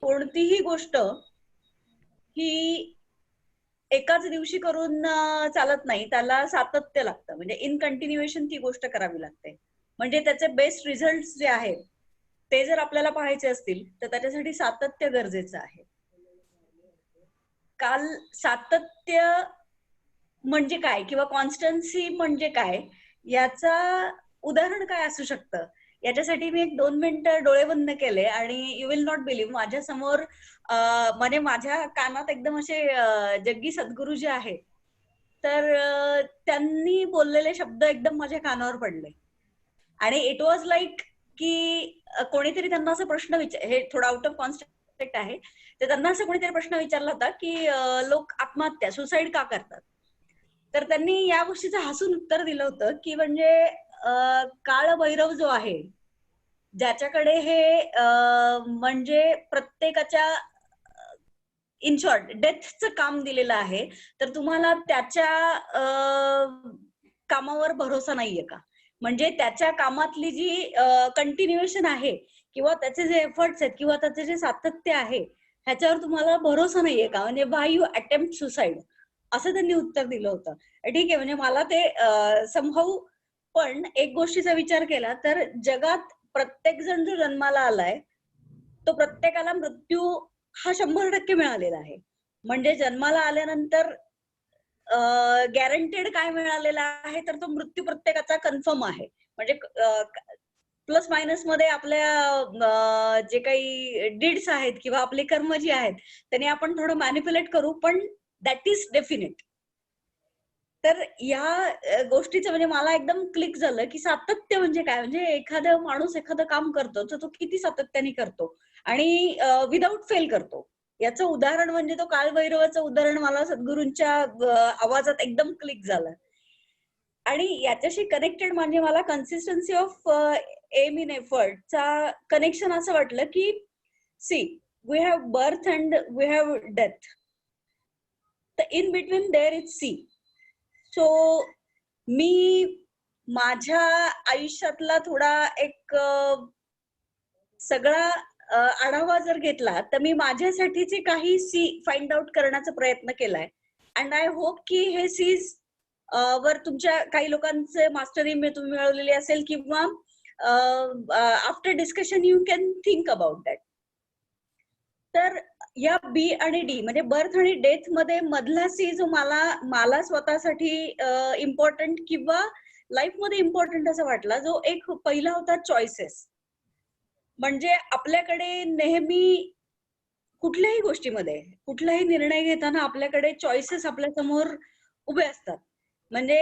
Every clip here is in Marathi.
कोणतीही गोष्ट ही एकाच दिवशी करून चालत नाही, त्याला सातत्य लागतं. म्हणजे इन कंटिन्युएशन ती गोष्ट करावी लागते. म्हणजे त्याचे बेस्ट रिझल्ट जे आहेत ते जर आपल्याला पाहायचे असतील तर त्याच्यासाठी सातत्य गरजेचं आहे. काल सातत्य म्हणजे काय किंवा कॉन्स्टन्सी म्हणजे काय याचा उदाहरण काय असू शकतं, याच्यासाठी मी एक 2 मिनिटं डोळे बंद केले आणि यू विल नॉट बिलीव्ह, माझ्या समोर म्हणजे माझ्या कानात एकदम असे जग्गी सद्गुरू जे आहेत तर त्यांनी बोललेले शब्द एकदम माझ्या कानावर पडले. आणि इट वॉज लाईक की कोणीतरी त्यांना असा प्रश्न हे थोडं आउट ऑफ कॉन्सेप्ट आहे, तर त्यांना असं कोणीतरी प्रश्न विचारला होता की लोक आत्महत्या सुसाईड का करतात. तर त्यांनी या गोष्टीचं हसून उत्तर दिलं होतं की म्हणजे काळ भैरव जो आहे ज्याच्याकडे हे म्हणजे प्रत्येकाच्या इन शॉर्ट डेथचं काम दिलेलं आहे, तर तुम्हाला त्याच्या कामावर भरोसा नाहीये का? म्हणजे त्याच्या कामातली जी कंटिन्युएशन आहे किंवा त्याचे जे एफर्ट्स आहेत किंवा त्याचे जे सातत्य आहे ह्याच्यावर तुम्हाला भरोसा नाहीये का? म्हणजे व्हाय यू अटेम्प्ट सुसाईड, असं त्यांनी उत्तर दिलं होतं. ठीक आहे, म्हणजे मला ते समहाऊ, पण एक गोष्टीचा विचार केला तर जगात प्रत्येक जण जो जन्माला आलाय तो प्रत्येकाला मृत्यू हा 100% मिळालेला आहे. म्हणजे जन्माला आल्यानंतर गॅरंटेड काय मिळालेला आहे तर तो मृत्यू प्रत्येकाचा कन्फर्म आहे. म्हणजे प्लस मायनस मध्ये आपल्या जे काही डीड्स आहेत किंवा आपले कर्म जे आहेत त्यांनी आपण थोडं मॅनिप्युलेट करू, पण दॅट इज डेफिनेट. तर या गोष्टीचं म्हणजे मला एकदम क्लिक झालं की सातत्य म्हणजे काय, म्हणजे एखादा माणूस एखादं काम करतो तर तो किती सातत्याने करतो आणि विदाऊट फेल करतो. याचं उदाहरण म्हणजे तो काळभैरवाचं उदाहरण मला सद्गुरूंच्या आवाजात एकदम क्लिक झालं. आणि याच्याशी कनेक्टेड म्हणजे मला कन्सिस्टन्सी ऑफ एम इन एफर्टचा कनेक्शन असं वाटलं की see we have birth and we have death, तर in between there is C. So मी माझ्या आयुष्यातला थोडा एक सगळा आढावा जर घेतला तर मी माझ्यासाठीचे काही सी फाइंड आउट करण्याचा प्रयत्न केलाय. अँड आय होप की हे सीज वर तुमच्या काही लोकांचे मास्टरी तुम्ही मिळवलेली असेल किंवा after discussion you can think about that. तर या बी आणि डी म्हणजे बर्थ आणि डेथ मध्ये मधला सी जो मला स्वतःसाठी इम्पॉर्टंट किंवा लाईफ मध्ये इम्पॉर्टंट असं वाटला, जो एक पहिला होता चॉईसेस. म्हणजे आपल्याकडे नेहमी कुठल्याही गोष्टीमध्ये कुठलाही निर्णय घेताना आपल्याकडे चॉईसेस आपल्या समोर उभे असतात. म्हणजे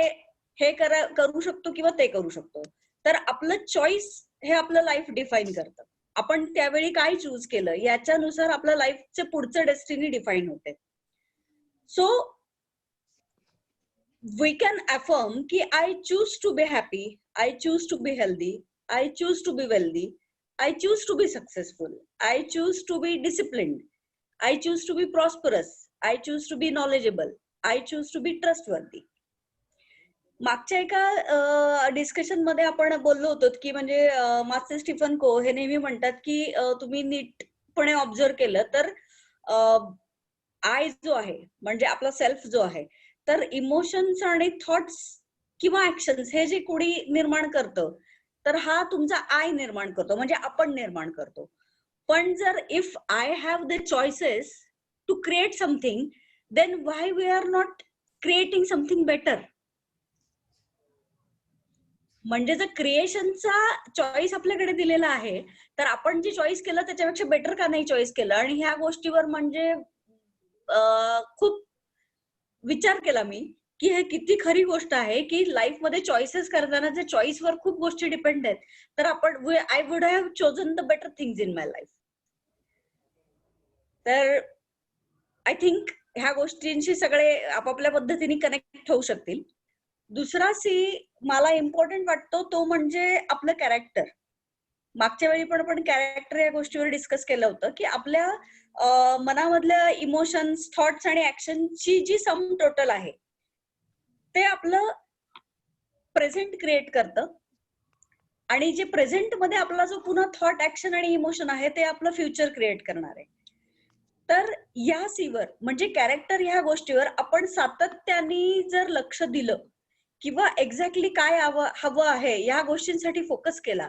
हे करू शकतो किंवा ते करू शकतो. तर आपलं चॉईस हे आपलं लाईफ डिफाईन करतं. आपण त्यावेळी काय चूज केलं याच्यानुसार आपलं लाईफचे पुढचं डेस्टिनी डिफाईन होते. सो वी कॅन अफर्म की I choose to be happy, I choose to be healthy, I choose to be wealthy, I choose to be successful, I choose to be disciplined, I choose to be prosperous, I choose to be knowledgeable, I choose to be trustworthy. मागच्या एका डिस्कशन मध्ये आपण बोललो होतो की म्हणजे मास्टर स्टीफन को हे नेहमी म्हणतात की तुम्ही नीटपणे ऑब्झर्व केलं तर आय जो आहे म्हणजे आपला सेल्फ जो आहे, तर इमोशन्स आणि थॉट्स किंवा ऍक्शन्स हे जे कोणी निर्माण करतं तर हा तुमचा आय निर्माण करतो, म्हणजे आपण निर्माण करतो. पण जर if I have the choices to create something, then why we are not creating something better. म्हणजे जर क्रिएशनचा चॉईस आपल्याकडे दिलेला आहे तर आपण जे चॉईस केलं त्याच्यापेक्षा बेटर का नाही चॉईस केलं. आणि ह्या गोष्टीवर म्हणजे खूप विचार केला मी की हे किती खरी गोष्ट आहे की लाईफ मध्ये चॉईसेस करताना जे चॉईसवर खूप गोष्टी डिपेंड आहेत, तर आपण I would have chosen the better things in my life. तर आय थिंक ह्या गोष्टींशी सगळे आपापल्या पद्धतीने कनेक्ट होऊ शकतील. दुसरा सी मला इम्पॉर्टंट वाटतो तो म्हणजे आपलं कॅरेक्टर. मागच्या वेळी पण आपण कॅरेक्टर या गोष्टीवर डिस्कस केलं होतं की आपल्या मनामधल्या इमोशन्स, थॉट्स आणि ऍक्शनची जी सम टोटल आहे ते आपलं प्रेझेंट क्रिएट करतं. आणि जे प्रेझेंट मध्ये आपला जो पुन्हा थॉट, ऍक्शन आणि इमोशन आहे ते आपलं फ्युचर क्रिएट करणार आहे. तर या सीवर म्हणजे कॅरेक्टर ह्या गोष्टीवर आपण सातत्याने जर लक्ष दिलं किंवा एक्झॅक्टली काय हवं आहे या गोष्टींसाठी फोकस केला,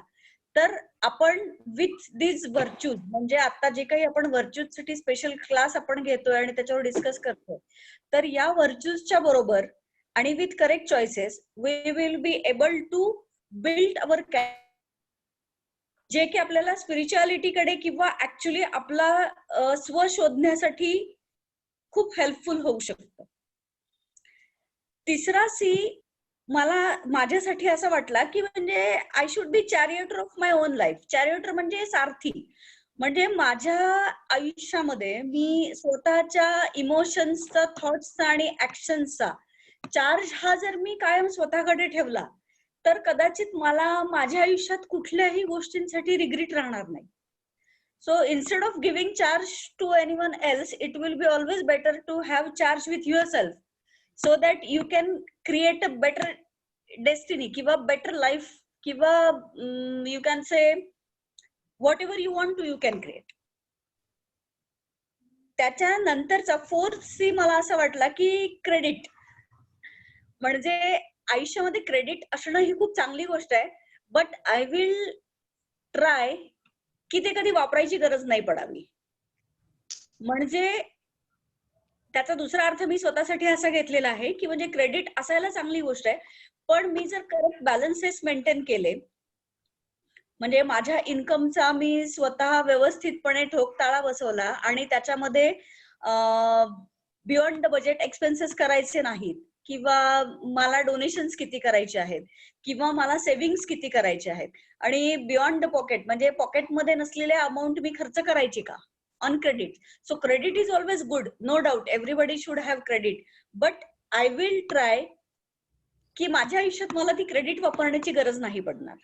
तर आपण विथ दिस व्हर्च्यूज, म्हणजे आता जे काही आपण व्हर्च्यूज साठी स्पेशल क्लास आपण घेतोय आणि त्याच्यावर डिस्कस करतोय, तर या व्हर्च्यूजच्या बरोबर आणि with correct choices we will be able to build our जे की आपल्याला स्पिरिच्युअलिटीकडे किंवा ऍक्च्युली आपला स्व शोधण्यासाठी खूप हेल्पफुल होऊ शकतं. तिसरा सी मला माझ्यासाठी असं वाटला की म्हणजे I should be charioteer of my own life. Charioteer म्हणजे सारथी, म्हणजे माझ्या आयुष्यामध्ये मी स्वतःच्या इमोशन्सचा, थॉट्सचा आणि ऍक्शन्सचा चार्ज हा जर मी कायम स्वतःकडे ठेवला तर कदाचित मला माझ्या आयुष्यात कुठल्याही गोष्टींसाठी रिग्रेट राहणार नाही. So instead of giving charge to anyone else, it will be always better to have charge with yourself, so that you can create a better destiny किंवा better life किंवा you can say whatever you want to you can create. त्याच्यानंतरचा फोर्थ सी मला असं वाटला की क्रेडिट, म्हणजे आयुष्यामध्ये क्रेडिट असणं ही खूप चांगली गोष्ट आहे, बट आय विल ट्राय की ते कधी वापरायची गरज नाही पडावी. म्हणजे त्याचा दुसरा अर्थ मी स्वतःसाठी असा घेतलेला आहे की म्हणजे क्रेडिट असायला चांगली गोष्ट आहे, पण मी जर करेक्ट बॅलन्सेस मेंटेन केले, म्हणजे माझ्या इन्कमचा मी स्वतः व्यवस्थितपणे ठोकताळा बसवला आणि त्याच्यामध्ये बियॉन्ड द बजेट एक्सपेन्सेस करायचे नाहीत, किंवा मला डोनेशन्स किती करायचे आहेत किंवा मला सेव्हिंग्स किती करायचे आहेत, आणि बियॉन्ड द पॉकेट म्हणजे पॉकेटमध्ये नसलेले अमाऊंट मी खर्च करायची का on credit. So credit is always good, no doubt, everybody should have credit, but I will try की माझ्या आयुष्यात मला ती क्रेडिट वापरण्याची गरज नाही पडणार.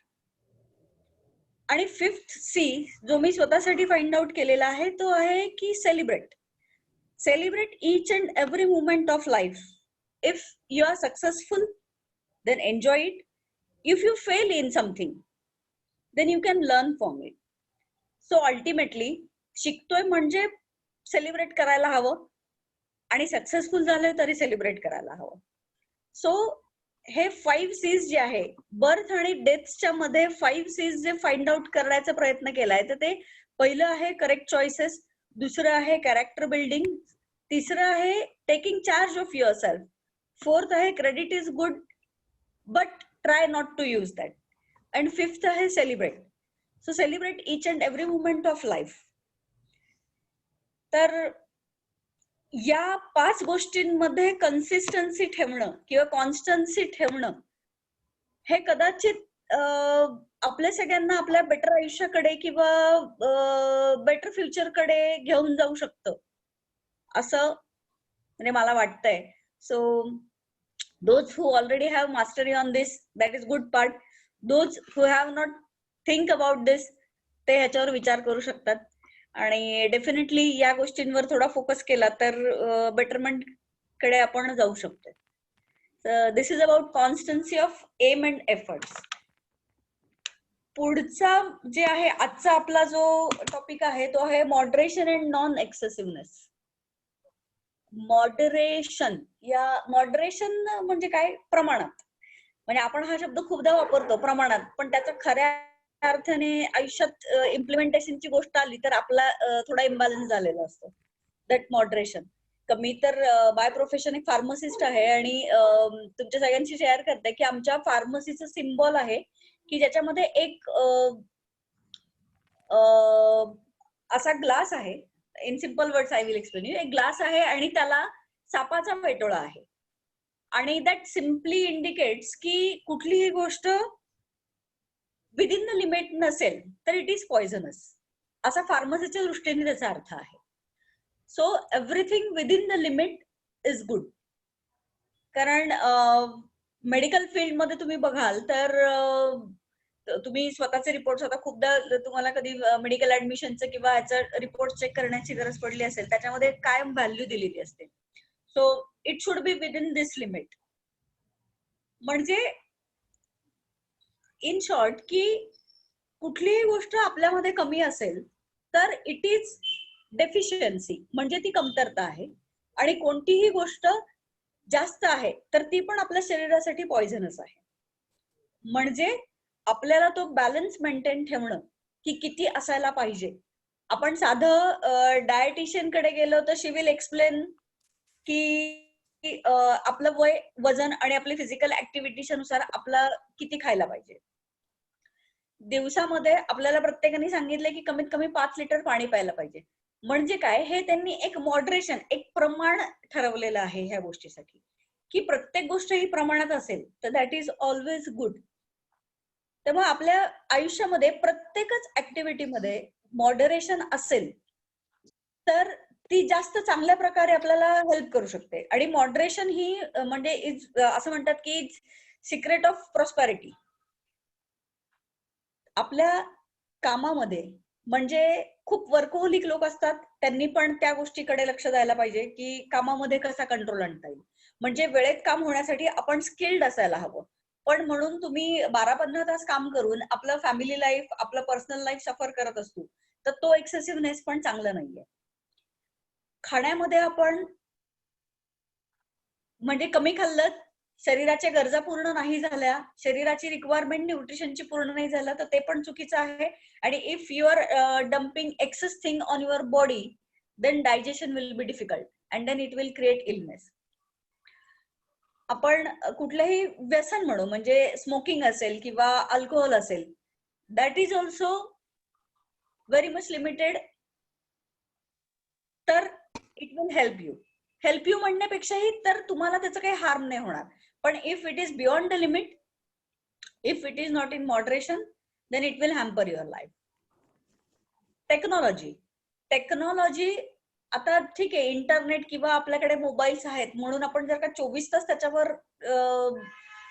आणि फिफ्थ सी जो मी स्वतःसाठी फाइंड आउट केलेला आहे तो आहे की celebrate each and every moment of life. If you are successful, then enjoy it. If you fail in something, then you can learn from it. So ultimately शिकतोय म्हणजे सेलिब्रेट करायला हवं आणि सक्सेसफुल झालोय तरी सेलिब्रेट करायला हवं. सो हे 5 सीज जे आहे, बर्थ आणि डेथच्या मध्ये 5 सीज जे फाइंड आउट करण्याचा प्रयत्न केलाय, तर ते पहिलं आहे करेक्ट चॉईसेस, दुसरं आहे कॅरेक्टर बिल्डिंग, तिसरं आहे taking charge of yourself, fourth आहे credit is good but try not to use that, and fifth आहे celebrate. So celebrate each and every moment of life. तर या 5 गोष्टींमध्ये कन्सिस्टन्सी ठेवणं किंवा कॉन्स्टन्सी ठेवणं हे कदाचित आपल्या सगळ्यांना आपल्या बेटर आयुष्याकडे किंवा बेटर फ्युचरकडे घेऊन जाऊ शकतं असं म्हणजे मला वाटतंय. So those who already have mastery on this, that is good part. Those who have not think about this, ते ह्याच्यावर विचार करू शकतात आणि डेफिनेटली या गोष्टींवर थोडा फोकस केला तर बेटरमेंट कडे आपण जाऊ शकतो. This is about constancy of aim and efforts. पुढचा जे आहे आजचा आपला जो टॉपिक आहे तो आहे मॉडरेशन अँड नॉन एक्सेसिव्हनेस. मॉडरेशन, या मॉडरेशन म्हणजे काय, प्रमाणात, म्हणजे आपण हा शब्द खूपदा वापरतो प्रमाणात, पण त्याचा खऱ्या अर्थाने आयुष्यात इम्प्लिमेंटेशनची गोष्ट आली तर आपला थोडा इम्बॅलन्स झालेला असतो. That moderation. मी तर बाय प्रोफेशन एक फार्मसिस्ट आहे आणि तुमच्या सगळ्यांशी शेअर करते की आमच्या फार्मसीचं सिम्बॉल आहे की ज्याच्यामध्ये एक असा ग्लास आहे. In simple words I will explain you. एक ग्लास आहे आणि त्याला सापाचा वेटोळा आहे, आणि दॅट सिम्पली इंडिकेट्स की कुठलीही गोष्ट विदिन द लिमिट नसेल तर इट इज पॉइझनस, असा फार्मसीच्या दृष्टीने त्याचा अर्थ आहे. So everything within the limit is good. कारण मेडिकल फील्डमध्ये तुम्ही बघाल तर तुम्ही स्वतःचे रिपोर्ट स्वतः खूपदा तुम्हाला कधी मेडिकल ऍडमिशनचं किंवा याचं रिपोर्ट चेक करण्याची गरज पडली असेल, त्याच्यामध्ये कायम व्हॅल्यू दिलेली असते. So it should be within this limit. म्हणजे इन शॉर्ट की कुठलीही गोष्ट आपल्यामध्ये कमी असेल तर इट इज डेफिशियन्सी म्हणजे ती कमतरता आहे, आणि कोणतीही गोष्ट जास्त आहे तर ती पण आपल्या शरीरासाठी पॉइझनस आहे. म्हणजे आपल्याला तो बॅलन्स मेंटेन ठेवणं की किती असायला पाहिजे. आपण साधं डायटिशियन कडे गेलो तर शी विल एक्सप्लेन की आपलं वय, वजन आणि आपली फिजिकल ऍक्टिव्हिटीच्या नुसार आपला किती खायला पाहिजे. दिवसामध्ये आपल्याला प्रत्येकाने सांगितलं की कमीत कमी 5 लिटर पाणी प्यायला पाहिजे. म्हणजे काय, हे त्यांनी एक मॉडरेशन, एक प्रमाण ठरवलेलं आहे ह्या गोष्टीसाठी, की प्रत्येक गोष्ट ही प्रमाणात असेल तर दॅट इज ऑलवेज गुड. तेव्हा आपल्या आयुष्यामध्ये प्रत्येकच ऍक्टिव्हिटीमध्ये मॉडरेशन असेल तर ती जास्त चांगल्या प्रकारे आपल्याला हेल्प करू शकते. आणि मॉडरेशन ही म्हणजे इज असं म्हणतात की सिक्रेट ऑफ प्रॉस्पॅरिटी. आपल्या कामामध्ये म्हणजे खूप वर्कहोलिक लोक असतात, त्यांनी पण त्या गोष्टीकडे लक्ष द्यायला पाहिजे की कामामध्ये कसा कंट्रोल आणता येईल. म्हणजे वेळेत काम होण्यासाठी आपण स्किल्ड असायला हवं. पण म्हणून तुम्ही 12-15 तास काम करून आपलं फॅमिली लाईफ, आपलं पर्सनल लाईफ सफर करत असतो, तर तो एक्सेसिव्हनेस पण चांगला नाहीये. खाण्यामध्ये आपण म्हणजे कमी खाल्लं, शरीराच्या गरजा पूर्ण नाही झाल्या, शरीराची रिक्वायरमेंट न्यूट्रिशनची पूर्ण नाही झालं, तर ते पण चुकीचं आहे. आणि if you are dumping excess thing on your body, then digestion will be difficult and then it will create illness. आपण कुठलंही व्यसन म्हणू, म्हणजे स्मोकिंग असेल किंवा अल्कोहोल असेल, that is also very much limited, तर इट विल हेल्प यू म्हणण्यापेक्षाही तर तुम्हाला त्याचं काही हार्म नाही होणार. पण if it is beyond the limit, if it is not in moderation, then it will hamper your life. Technology आता ठीक आहे, इंटरनेट किंवा आपल्याकडे मोबाईल्स आहेत म्हणून आपण जर का 24 तास त्याच्यावर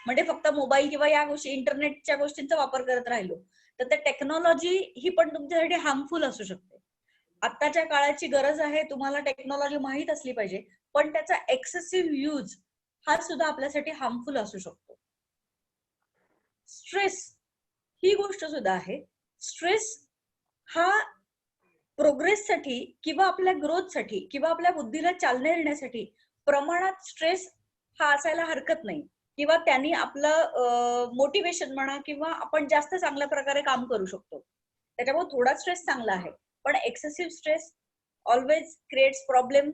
म्हणजे फक्त मोबाईल किंवा या गोष्टी, इंटरनेटच्या गोष्टींचा वापर करत राहिलो, तर त्या टेक्नॉलॉजी ही पण तुमच्यासाठी हार्मफुल असू शकते. आत्ताच्या काळाची गरज आहे, तुम्हाला टेक्नॉलॉजी माहीत असली पाहिजे, पण त्याचा एक्सेसिव्ह यूज हा सुद्धा आपल्यासाठी हार्मफुल असू शकतो. स्ट्रेस ही गोष्ट सुद्धा आहे. स्ट्रेस हा प्रोग्रेससाठी किंवा आपल्या ग्रोथसाठी किंवा आपल्या बुद्धीला चालना देण्यासाठी प्रमाणात स्ट्रेस हा असायला हरकत नाही, किंवा त्यांनी आपलं मोटिवेशन म्हणा किंवा आपण जास्त चांगल्या प्रकारे काम करू शकतो. त्याच्यामुळे थोडा स्ट्रेस चांगला आहे, पण excessive stress always creates problem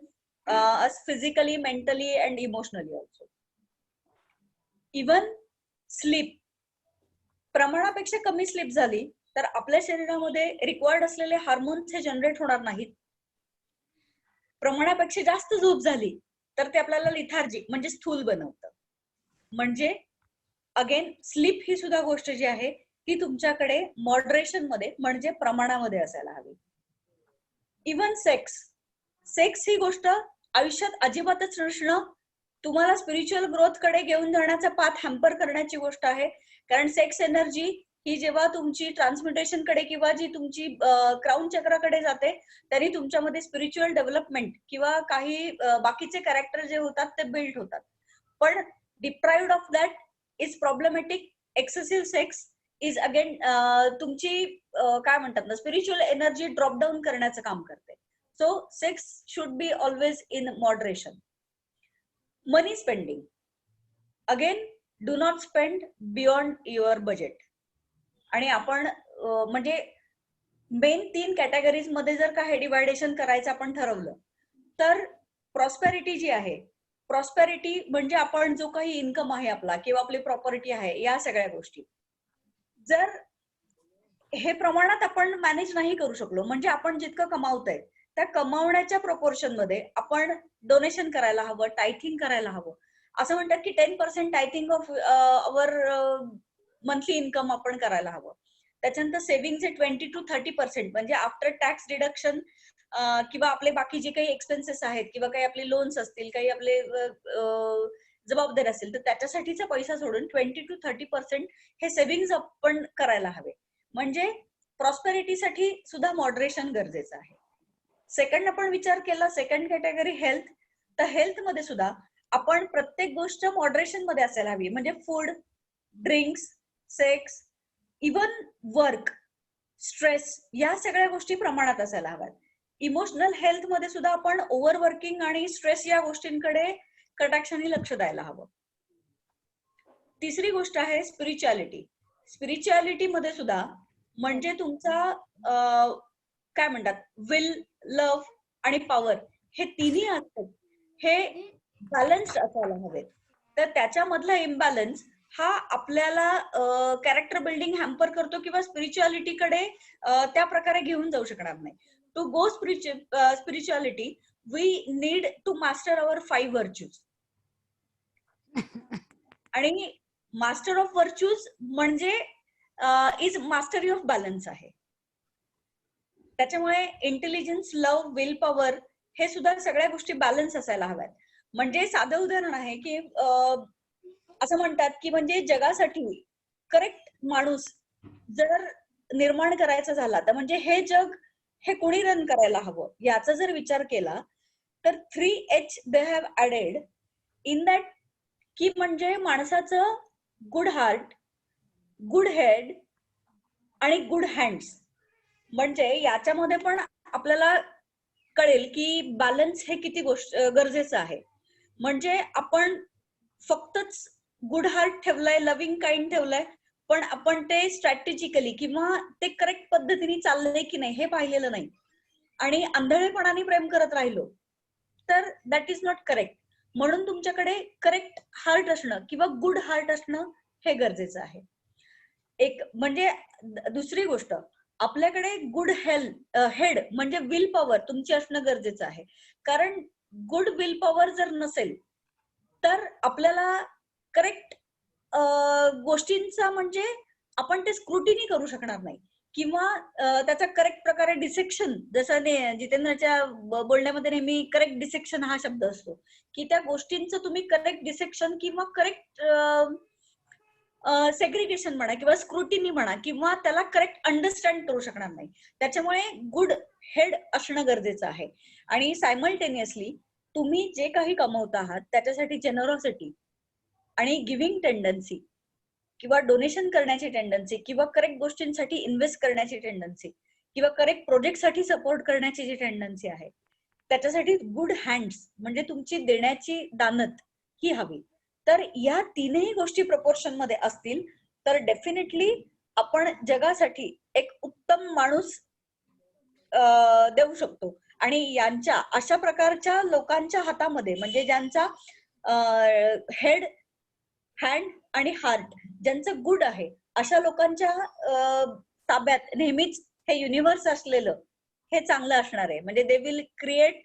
physically, mentally and emotionally also. Even sleep, प्रमाणापेक्षा कमी स्लीप झाली तर आपल्या शरीरामध्ये रिक्वायर्ड असलेले हार्मोन्स हे जनरेट होणार नाहीत. प्रमाणापेक्षा जास्त झोप झाली तर ते आपल्याला लिथार्जिक म्हणजे स्थूल बनवतं. म्हणजे अगेन स्लीप ही सुद्धा गोष्ट जी आहे ती तुमच्याकडे मॉडरेशन मध्ये म्हणजे प्रमाणामध्ये असायला हवी. इवन सेक्स ही गोष्ट आयुष्यात अजिबातच नसणं तुम्हाला स्पिरिच्युअल ग्रोथ कडे घेऊन जाण्याचा पाथ हॅम्पर करण्याची गोष्ट आहे. कारण सेक्स एनर्जी ही जेव्हा तुमची ट्रान्सम्युटेशन कडे किंवा जी तुमची क्राऊन चक्राकडे जाते, तरी तुमच्यामध्ये स्पिरिच्युअल डेव्हलपमेंट किंवा काही बाकीचे कॅरेक्टर जे होतात ते बिल्ड होतात. पण deprived of that is problematic. Excessive sex is again तुमची काय म्हणतात ना, स्पिरिच्युअल एनर्जी ड्रॉप डाऊन करण्याचं काम करते. So sex should be always in moderation. Money spending, again do not spend beyond your budget. आणि आपण म्हणजे मेन 3 कॅटेगरीज मध्ये जर का हे डिवायडेशन करायचं आपण ठरवलं, तर प्रॉस्पेरिटी जी आहे, प्रॉस्पेरिटी म्हणजे आपण जो काही इन्कम आहे आपला किंवा आपली प्रॉपर्टी आहे, या सगळ्या गोष्टी जर हे प्रमाणात आपण मॅनेज नाही करू शकलो, म्हणजे आपण जितकं कमावतोय त्या कमावण्याच्या प्रोपोर्शन मध्ये आपण डोनेशन करायला हवं, टायथिंग करायला हवं. असं म्हणतात की 10% टायथिंग ऑफ अवर मंथली इन्कम आपण करायला हवं. त्याच्यानंतर सेव्हिंगचे 20-30% म्हणजे आफ्टर टॅक्स डिडक्शन किंवा आपले बाकी जे काही एक्सपेन्सेस आहेत किंवा काही आपले लोन्स असतील, काही आपले जबाबदारी असेल, तर त्याच्यासाठीचा पैसा सोडून 20-30% हे सेव्हिंग्ज आपण करायला हवे. म्हणजे प्रॉस्पेरिटीसाठी सुद्धा मॉडरेशन गरजेचं आहे. सेकंड आपण विचार केला, सेकंड कॅटेगरी हेल्थ. तर हेल्थ मध्ये सुद्धा आपण प्रत्येक गोष्ट मॉडरेशन मध्ये असायला हवी. म्हणजे food, drinks, sex, even work, stress, या सगळ्या गोष्टी प्रमाणात असायला हव्यात. इमोशनल हेल्थ मध्ये सुद्धा आपण ओव्हरवर्किंग आणि स्ट्रेस या गोष्टींकडे कटाक्षाने लक्ष द्यायला हवं. तिसरी गोष्ट आहे स्पिरिच्युअलिटी. स्पिरिच्युअलिटी मध्ये सुद्धा म्हणजे तुमचा काय म्हणतात विल, लव्ह आणि पॉवर हे तिन्ही असतात हे बॅलन्स्ड असायला हवे. तर त्याच्यामधला इम्बॅलन्स हा आपल्याला कॅरेक्टर बिल्डिंग हॅम्पर करतो किंवा स्पिरिच्युअलिटीकडे त्या प्रकारे घेऊन जाऊ शकणार नाही. To go spirituality we need to master our 5 virtues. आणि मास्टर ऑफ व्हर्च्यूज म्हणजे इज मास्टरी ऑफ बॅलन्स आहे. त्याच्यामुळे इंटेलिजन्स, लव्ह, विल पॉवर हे सुद्धा सगळ्या गोष्टी बॅलन्स असायला हव्यात. म्हणजे साधं उदाहरण आहे की असं म्हणतात की म्हणजे जगासाठी करेक्ट माणूस जर निर्माण करायचा झाला तर म्हणजे हे जग हे कोणी रन करायला हवं याचा जर विचार केला तर 3H they have added in that की म्हणजे माणसाचं गुड हार्ट, गुड हेड आणि गुड हँड्स. म्हणजे याच्यामध्ये पण आपल्याला कळेल की बॅलन्स हे किती गरजेचं आहे. म्हणजे आपण फक्तच गुड हार्ट ठेवलंय, लव्हिंग काइंड ठेवलंय, पण आपण ते स्ट्रॅटेजिकली किंवा ते करेक्ट पद्धतीने चाललंय की नाही हे पाहिलेलं नाही आणि आंधळेपणाने प्रेम करत राहिलो तर दॅट इज नॉट करेक्ट. म्हणून तुमच्याकडे करेक्ट हार्ट असणं किंवा गुड हार्ट असणं हे गरजेचं आहे. एक म्हणजे दुसरी गोष्ट आपल्याकडे गुड हेड म्हणजे विल पॉवर तुमची असणं गरजेचं आहे. कारण गुड विल पॉवर जर नसेल तर आपल्याला करेक्ट गोष्टींचा म्हणजे आपण ते स्क्रुटिनी करू शकणार नाही किंवा त्याचा करेक्ट प्रकारे डिसेक्शन, जसं जितेंद्रच्या बोलण्यामध्ये नेहमी करेक्ट डिसेक्शन हा शब्द असतो की त्या गोष्टींचं तुम्ही करेक्ट डिसेक्शन किंवा करेक्ट सेग्रिगेशन म्हणा किंवा स्क्रुटिनी म्हणा किंवा त्याला करेक्ट अंडरस्टँड करू शकणार नाही. त्याच्यामुळे गुड हेड असणं गरजेचं आहे. आणि सायमल्टेनियसली तुम्ही जे काही कमवत आहात त्याच्यासाठी जेनरॉसिटी आणि गिव्हिंग टेंडन्सी किंवा डोनेशन करण्याची टेंडन्सी किंवा करेक्ट गोष्टींसाठी इन्व्हेस्ट करण्याची टेंडन्सी किंवा करेक्ट प्रोजेक्टसाठी सपोर्ट करण्याची जी टेंडन्सी आहे त्याच्यासाठी गुड हँड्स म्हणजे तुमची देण्याची दानत ही हवी. तर या तीनही गोष्टी प्रपोर्शन मध्ये असतील तर डेफिनेटली आपण जगासाठी एक उत्तम माणूस देऊ शकतो. आणि यांच्या अशा प्रकारच्या लोकांच्या हातामध्ये म्हणजे ज्यांचा हेड, हँड आणि हार्ट ज्यांचं गुड आहे अशा लोकांच्या ताब्यात नेहमीच हे युनिव्हर्स असलेलं हे चांगलं असणार आहे. म्हणजे they will create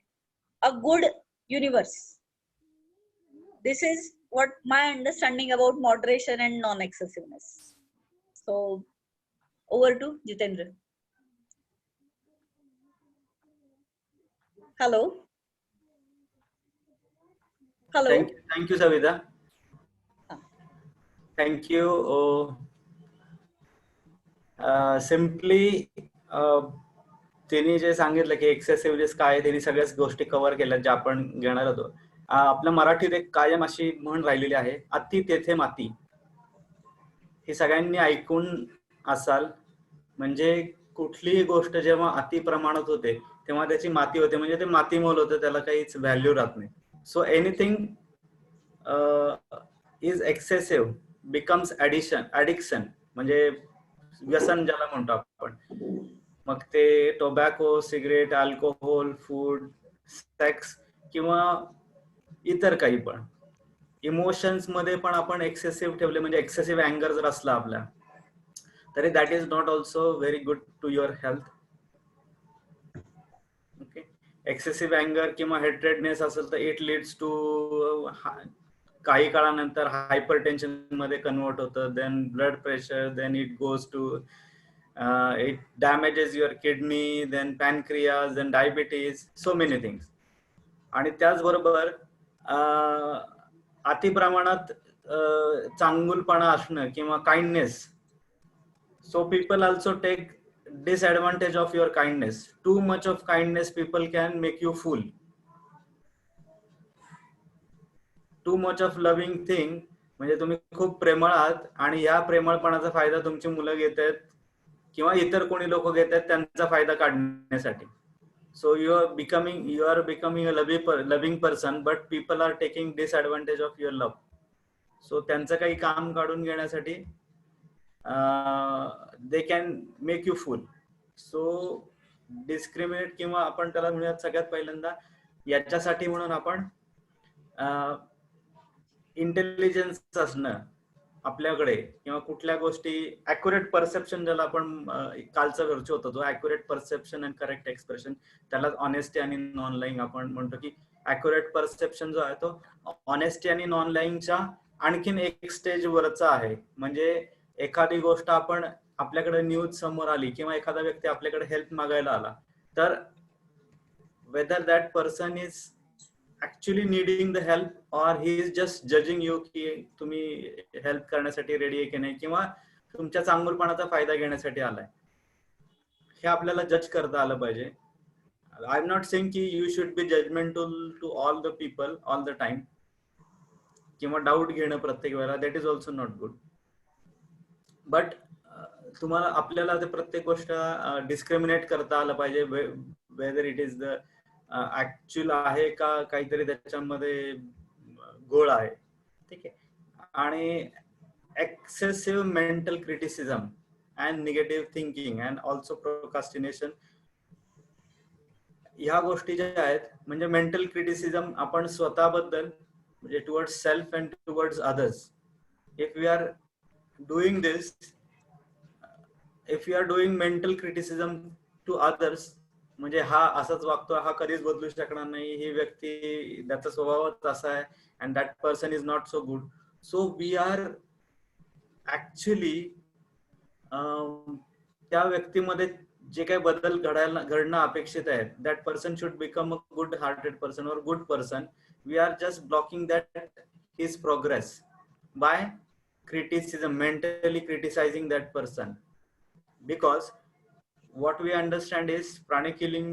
a good universe. This is what my understanding about moderation and non-excessiveness. So over to Jitendra. Hello. Thank you Savita. Thank you. Simply तिने जे सांगितलं की एक्सेसिव्हनेस काय, तिने सगळ्याच गोष्टी कव्हर केल्या ज्या आपण घेणार होतो. आपल्या मराठीत एक कायम अशी म्हण राहिलेली आहे, अति तेथे माती. ही सगळ्यांनी ऐकून असाल. म्हणजे कुठलीही गोष्ट जेव्हा अति प्रमाणात होते तेव्हा त्याची माती होते, म्हणजे ते मातीमोल होतं, त्याला काहीच व्हॅल्यू राहत नाही. So anything is excessive becomes addiction, म्हणजे व्यसन ज्याला म्हणतो आपण. मग ते tobacco, cigarette, alcohol, food, sex किंवा इतर काही पण. इमोशन्स मध्ये पण आपण एक्सेसिव्ह ठेवले, म्हणजे एक्सेसिव्ह अँगर जर असला आपला तरी that is not also very good to your health. Okay, excessive अँगर किंवा हेट्रेडनेस असेल तर इट लीड्स टू काही काळानंतर हायपर टेन्शन मध्ये कन्वर्ट होतं, then blood pressure, then it goes to it damages your kidney, then pancreas, then diabetes, so many things. आणि त्याचबरोबर अति प्रमाणात चांगुलपणा असणं किंवा kindness. So people also take disadvantage of your kindness. Too much of kindness people can make you fool. Too much of loving thing म्हणजे तुम्ही खूप प्रेमळ आहात आणि या प्रेमळपणाचा फायदा तुमची मुलं घेत आहेत किंवा इतर कोणी लोक घेत आहेत त्यांचा फायदा काढण्यासाठी. So you are becoming a loving person, but people are taking disadvantage of your love. So त्यांचं काही काम काढून घेण्यासाठी they can make you full. So discriminate किंवा आपण त्याला म्हणूयात सगळ्यात पहिल्यांदा याच्यासाठी म्हणून आपण इंटेलिजन्स असणं आपल्याकडे किंवा कुठल्या गोष्टी अॅक्युरेट परसेप्शन ज्याला आपण कालचा खर्च होता तो accurate perception and correct expression, त्याला ऑनेस्टी आणि नॉन लाईंग आपण म्हणतो की अॅक्युरेट परसेप्शन जो आहे तो ऑनेस्टी आणि नॉन लाईंगच्या आणखीन एक स्टेज वरचा आहे. म्हणजे एखादी गोष्ट आपण आपल्याकडे न्यूज समोर आली किंवा एखादा व्यक्ती आपल्याकडे हेल्प मागायला आला तर whether that person is actually needing the help or he is just judging you की तुम्ही हेल्प करण्यासाठी रेडी आहे की नाही किंवा तुमच्या चांगुलपणाचा फायदा घेण्यासाठी आलाय, हे आपल्याला जज करता आलं पाहिजे. आय एम नॉट सेइंग की you should be judgmental to all the people all the time किंवा डाऊट घेणं प्रत्येक वेळेला, that is also not good. But तुम्हाला आपल्याला ते प्रत्येक गोष्ट डिस्क्रिमिनेट करता आलं पाहिजे, whether it is the actual आहे का काहीतरी त्याच्यामध्ये गोळ आहे. ठीक आहे. आणि excessive mental criticism and negative thinking and also procrastination, ह्या गोष्टी ज्या आहेत म्हणजे मेंटल क्रिटिसिझम आपण स्वतःबद्दल म्हणजे towards self and towards others. If we are doing this, if you are doing mental criticism to others, म्हणजे हा असाच वागतो, हा कधीच बदलू शकणार नाही, ही व्यक्ती त्याचा स्वभावच असा आहे and that person is not so good. So we are actually त्या व्यक्तीमध्ये जे काही बदल घडणं अपेक्षित आहे, that person should become a good hearted person और good person. We are just blocking that his progress by criticism, mentally criticizing that person, because what we understand is pranic healing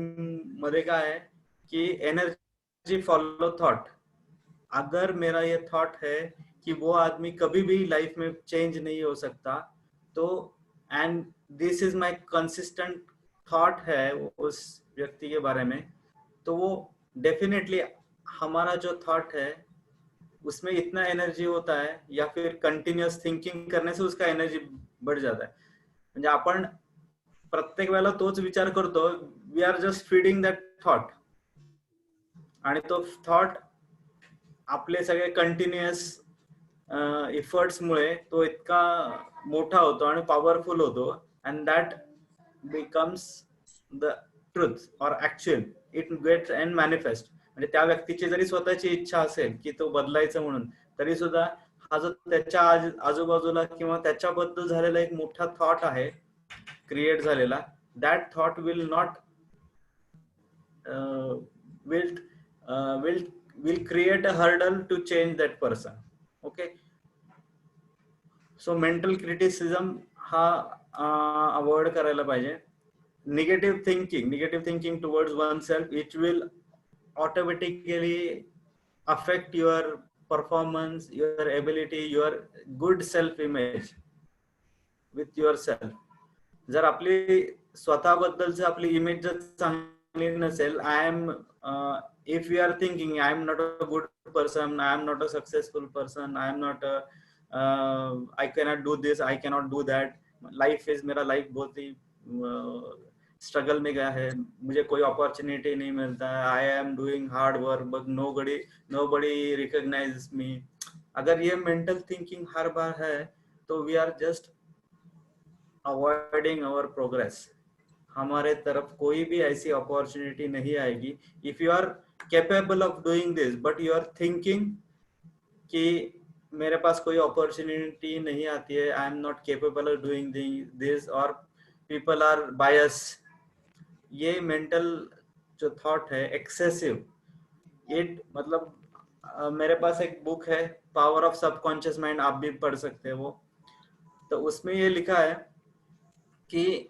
मध्ये काय है कि एनर्जी फॉलो थॉट. अगर मेरा ये थॉट है कि वो आदमी कभी भी लाइफ में चेंज नहीं हो सकता, तो end this is my consistent thought है उस व्यक्ति के बारे में, तो वो डेफिनेटली हमारा जो थॉट है उसमें इतना एनर्जी होता है, या फिर कंटिन्यूअस थिंकिंग करने से उसका एनर्जी बढ़ जाता है. म्हणजे आपण प्रत्येक वेळेला तोच विचार करतो, we are just feeding that thought, आणि तो थॉट आपले सगळे कंटिन्युअस इफर्ट्स मुळे तो इतका मोठा होतो आणि पॉवरफुल होतो, and that becomes the truth और actual it gets and manifest. म्हणजे त्या व्यक्तीची जरी स्वतःची इच्छा असेल की तो बदलायचं म्हणून, तरी सुद्धा हा जो त्याच्या आजूबाजूला किंवा त्याच्याबद्दल झालेला एक मोठा थॉट आहे क्रिएट झालेला, that thought will not will create a hurdle to change that person. Okay, so mental criticism हा अवॉइड करायला पाहिजे. Negative thinking towards one self, it will automatically affect your performance, your ability, your good self image with yourself. जर आपली स्वतःबद्दलची आपली इमेज जर चांगली नसेल, I am if we are thinking I am not a good person, I am not a successful person, I am not I cannot do this, I cannot do that, life is मेरा लाइफ बहुत ही स्ट्रगल में गया है, मुझे कोई अपॉर्चुनिटी नहीं मिलता है, I am doing hard work but nobody recognizes me. अगर ये मेंटल थिंकिंग हर बार है तो we are just avoiding our progress. हमारे तरफ कोई भी ऐसी अपॉर्चुनिटी नहीं आएगी. If you are capable of doing this but you are thinking कि मेरे पास कोई अपॉर्चुनिटी नहीं आती है, I am not capable of doing this, और पीपल आर बायस, ये मेंटल जो थॉट है एक्सेसिव, इट मतलब मेरे पास एक बुक है पावर ऑफ सबकॉन्शियस माइंड, आप भी पढ़ सकते हैं वो. तो उसमें ये लिखा है कि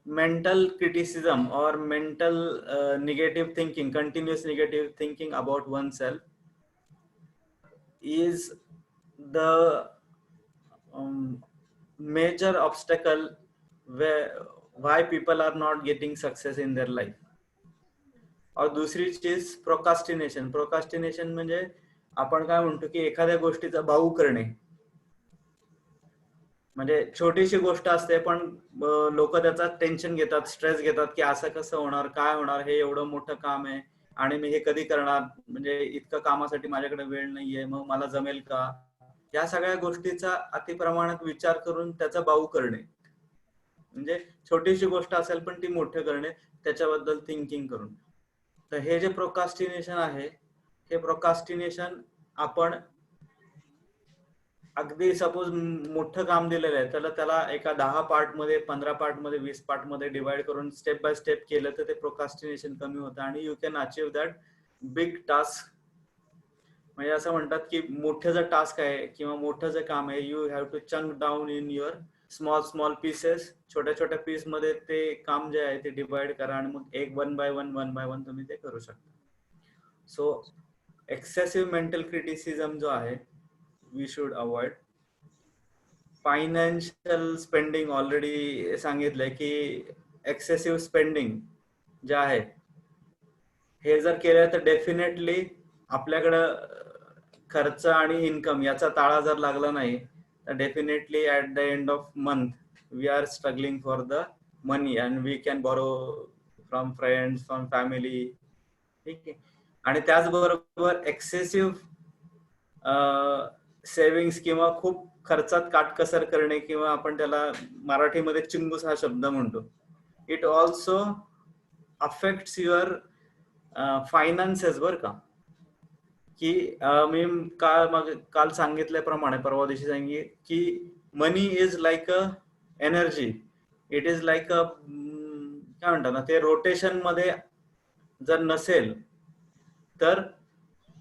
मेंटल क्रिटिसिज्म और mental negative thinking, continuous negative thinking about one self is the major obstacle why people are not getting success in their life. और दुसरी चीज प्रोकास्टिनेशन. प्रोकास्टिनेशन म्हणजे आपण काय म्हणतो की एखाद्या गोष्टीचा भाऊ करणे. म्हणजे छोटीशी गोष्ट असते पण लोक त्याचा टेन्शन घेतात, स्ट्रेस घेतात की असं कसं होणार, काय होणार, हे एवढं मोठं काम आहे आणि मी हे कधी करणार, म्हणजे इतकं कामासाठी माझ्याकडे वेळ नाहीये, मग मला जमेल का, या सगळ्या गोष्टीचा अतिप्रमाणात विचार करून त्याचा बाऊ करणे. म्हणजे छोटीशी गोष्ट असेल पण ती मोठं करणे, त्याच्याबद्दल थिंकिंग करून. तर हे जे प्रोकास्टिनेशन आहे, हे प्रोकास्टिनेशन आपण अगदी सपोज मोठं काम दिलेलं आहे त्याला एका 10 पार्ट मध्ये, 15 पार्ट मध्ये, 20 पार्ट मध्ये डिवाइड करून स्टेप बाय स्टेप केलं तर ते प्रोकास्टिनेशन कमी होतं आणि you can achieve that big task. म्हणजे असं म्हणतात की मोठं जर टास्क आहे किंवा मोठं जर काम आहे, you have to chunk down in your small small pieces. छोट्या छोट्या पीस मध्ये ते काम जे आहे ते डिवाइड करा आणि मग एक वन बाय वन तुम्ही ते करू शकता. सो एक्सेसिव्ह मेंटल क्रिटिसिझम जो आहे we should avoid. Financial spending already सांगितलंय की एक्सेसिव्ह स्पेंडिंग जे आहे हे जर केलं तर डेफिनेटली आपल्याकडं खर्च आणि इन्कम याचा ताळा जर लागला नाही तर definitely at the end of month we are struggling for the money and we can borrow from friends, from family. ठीक आहे. आणि त्याचबरोबर एक्सेसिव्ह सेव्हिंग्स किंवा खूप खर्चात काटकसर करणे किंवा आपण त्याला मराठीमध्ये चिंगूस हा शब्द म्हणतो, it also affects your finances. बर का, की मी काल सांगितल्याप्रमाणे, परवा दिवशी सांगितले की money is like a energy. It is like a काय म्हणतात ना, ते रोटेशन मध्ये जर नसेल तर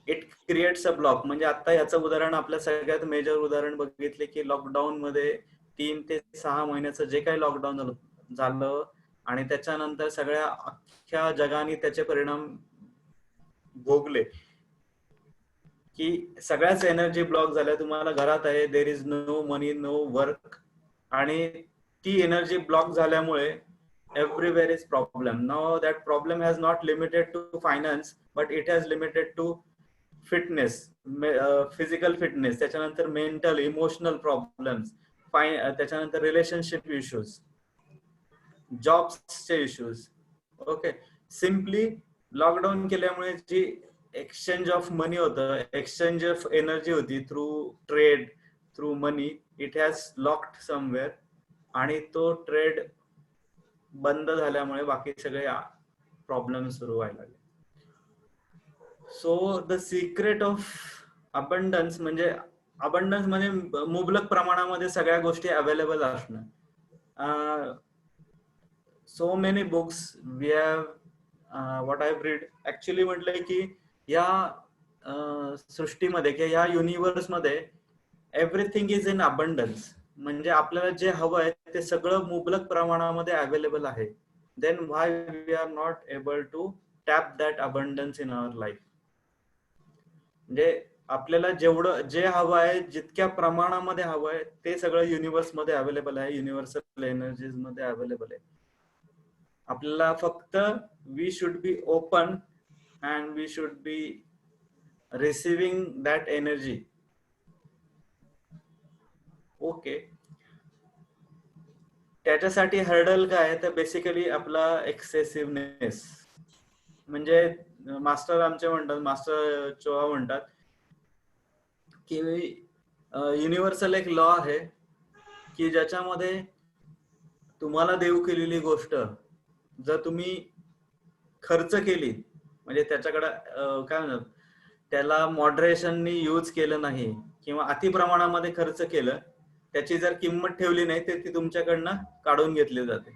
इट क्रिएट्स अ ब्लॉक. म्हणजे आता याचं उदाहरण, आपल्या सगळ्यात मेजर उदाहरण बघितले की लॉकडाऊन मध्ये 3 ते 6 महिन्याचं जे काही लॉकडाऊन झालं आणि त्याच्यानंतर सगळ्या अख्ख्या जगाने त्याचे परिणाम भोगले की सगळ्याच एनर्जी ब्लॉक झाल्या. तुम्हाला घरात आहे, there is no money, no work, आणि ती एनर्जी ब्लॉक झाल्यामुळे everywhere is problem. Now that problem has not limited to finance but it has limited to fitness, physical fitness, त्याच्यानंतर मेंटल इमोशनल प्रॉब्लेम्स, त्याच्यानंतर रिलेशनशिप इश्यूज, जॉब्सचे इश्यूज. ओके. सिम्पली लॉकडाऊन केल्यामुळे जी एक्सचेंज ऑफ मनी होतं, एक्सचेंज ऑफ एनर्जी होती through trade, through money, it has locked somewhere. आणि तो ट्रेड बंद झाल्यामुळे बाकी सगळे प्रॉब्लेम सुरू व्हायला लागले. So the secret of abundance म्हणजे मुबलक प्रमाणामध्ये सगळ्या गोष्टी अवेलेबल असणं. So many books we have what I read. Actually म्हटलंय की या सृष्टीमध्ये किंवा या युनिव्हर्स मध्ये एव्हरीथिंग इज इन अबंडन्स. म्हणजे आपल्याला जे हवं आहे ते सगळं मुबलक प्रमाणामध्ये अवेलेबल आहे. Then why we are not able to tap that abundance in our life. म्हणजे आपल्याला जेवढं जे हवं आहे, जितक्या प्रमाणामध्ये हवं आहे ते सगळं युनिव्हर्स मध्ये अवेलेबल आहे, युनिव्हर्सल एनर्जीज मध्ये अवेलेबल आहे. आपल्याला फक्त we should be open and we should be receiving that energy. Okay. त्याच्यासाठी हर्डल काय तर बेसिकली आपला एक्सेसिव्हनेस. म्हणजे मास्टर आमचे म्हणतात, मास्टर चोहा म्हणतात की युनिव्हर्सल एक लॉ आहे की ज्याच्यामध्ये तुम्हाला देव केलेली गोष्ट जर तुम्ही खर्च केली, म्हणजे त्याच्याकडे काय म्हणतात त्याला मॉडरेशननी यूज केलं नाही किंवा अति प्रमाणामध्ये खर्च केलं, त्याची जर किंमत ठेवली नाही तर ती तुमच्याकडनं काढून घेतली जाते.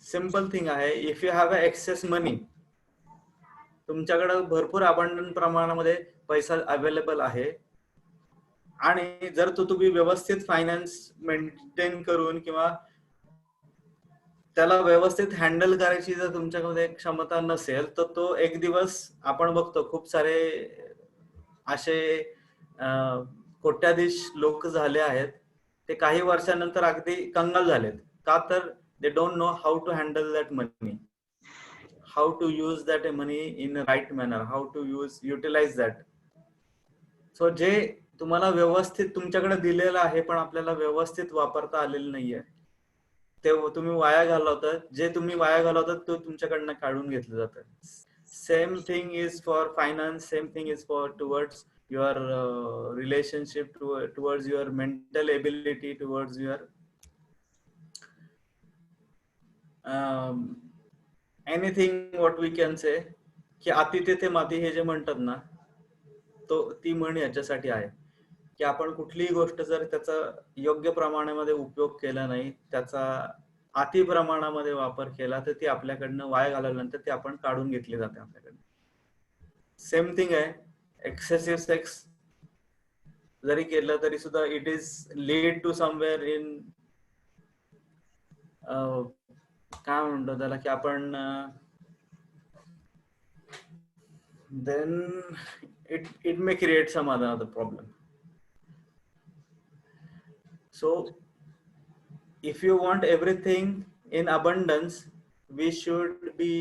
सिंपल थिंग आहे. If you have a excess money, तुमच्याकडे भरपूर अबंडंट प्रमाणामध्ये पैसा अवेलेबल आहे आणि जर तुम्ही व्यवस्थित फायनान्स मेंटेन करून किंवा त्याला व्यवस्थित हँडल करायची जर तुमच्याकडे क्षमता नसेल तर तो एक दिवस, आपण बघतो खूप सारे असे कोट्याधीश लोक झाले आहेत, ते काही वर्षानंतर अगदी कंगाल झालेत. का तर they don't know how to handle that money. how to use that money in a right manner, how to utilize that. So जे तुम्हाला व्यवस्थित तुमच्याकडे दिलेलं आहे पण आपल्याला व्यवस्थित वापरता आलेलं नाहीये, ते तुम्ही वाया घालवतात. जे तुम्ही वाया घालवतात तो तुमच्याकडनं काढून घेतलं जातं. Same thing is for finance, same thing is for towards your relationship, towards your mental ability, towards your anything. What we can say की अति तेथे माती हे जे म्हणतात ना, तो ती म्हण याच्यासाठी आहे की आपण कुठलीही गोष्ट जर त्याचा योग्य प्रमाणामध्ये उपयोग केला नाही, त्याचा अति प्रमाणामध्ये वापर केला, तर ती आपल्याकडनं वाया घालवल्यानंतर ती आपण काढून घेतली जाते आपल्याकडनं. सेम थिंग आहे, एक्सेसिव्ह सेक्स जरी केलं तरी सुद्धा it is lead to somewhere in काय म्हणतो त्याला की आपण then it may create some other problem. So if you want everything in abundance, we should be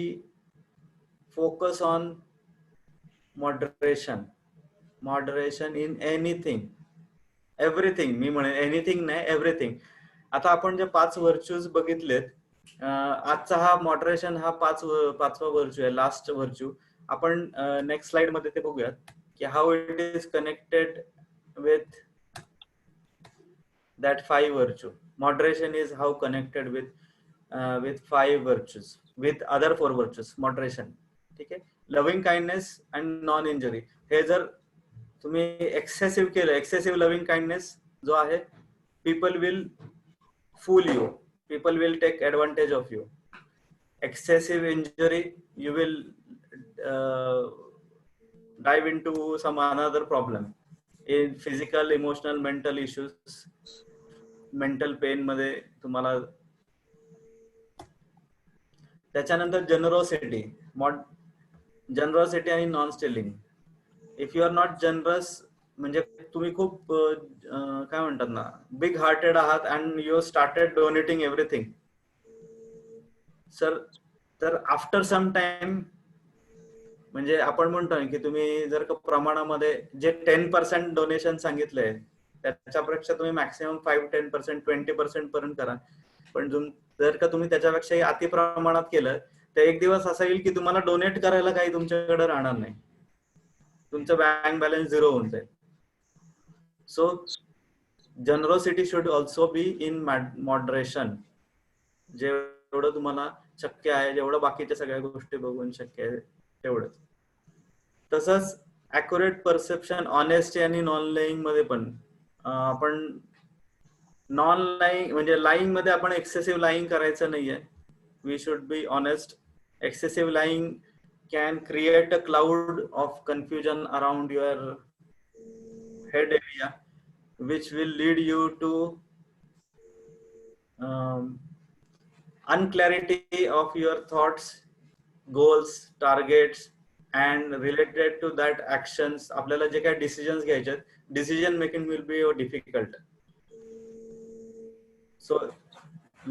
focus on moderation in anything, everything. मी म्हणेन एनिथिंग नाही, एव्हरीथिंग. आता आपण जे 5 व्हर्च्यूज बघितलेत, आजचा हा मॉडरेशन हा पाचवा व्हर्च्यू आहे, लास्ट व्हर्च्यू. आपण नेक्स्ट स्लाइड मध्ये ते बघूयात की how it is connected with that 5 virtue. Moderation is how connected with 5 virtues, with other 4 virtues. Moderation, ठीक आहे. Loving kindness and non injury. हे जर तुम्ही एक्सेसिव्ह केलं, एक्सेसिव्ह लव्हिंग काइंडनेस जो आहे, people will full you, people will take advantage of you. Excessive injury, you will dive into some another problem in physical, emotional, mental issues, mental pain मध्ये तुम्हाला. त्याच्यानंतर जनरॉसिटी आणि non stealing. If you are not generous, म्हणजे तुम्ही खूप काय म्हणतात ना, बिग हार्टेड आहात and you started donating everything, sir, तर आफ्टर सम टाइम, म्हणजे आपण म्हणतो की तुम्ही जर का प्रमाणामध्ये जे 10% डोनेशन सांगितलंय त्याच्यापेक्षा तुम्ही मॅक्सिमम 5-10%, 20% पर्यंत करा. पण जर का तुम्ही त्याच्यापेक्षाही अति प्रमाणात केलं तर एक दिवस असा येईल की तुम्हाला डोनेट करायला काही तुमच्याकडे राहणार नाही, तुमचं बँक बॅलन्स 0 होऊन जाईल. So generosity should also be in moderation. जेवढं तुम्हाला शक्य आहे, जेवढं बाकीच्या सगळ्या गोष्टी बघून शक्य आहे तेवढंच. तसंच ऍक्युरेट परसेप्शन, ऑनेस्टी आणि नॉन लाईंग मध्ये पण आपण नॉन लाईंग म्हणजे लाईंग मध्ये आपण एक्सेसिव्ह लाईंग करायचं नाहीये. We should be honest. Excessive lying can create a cloud of confusion around your head area, which will lead you to unclarity of your thoughts, goals, targets, and related to that actions. आपल्याला जे काही डिसिजन्स घ्यायचे, decision making will be difficult. So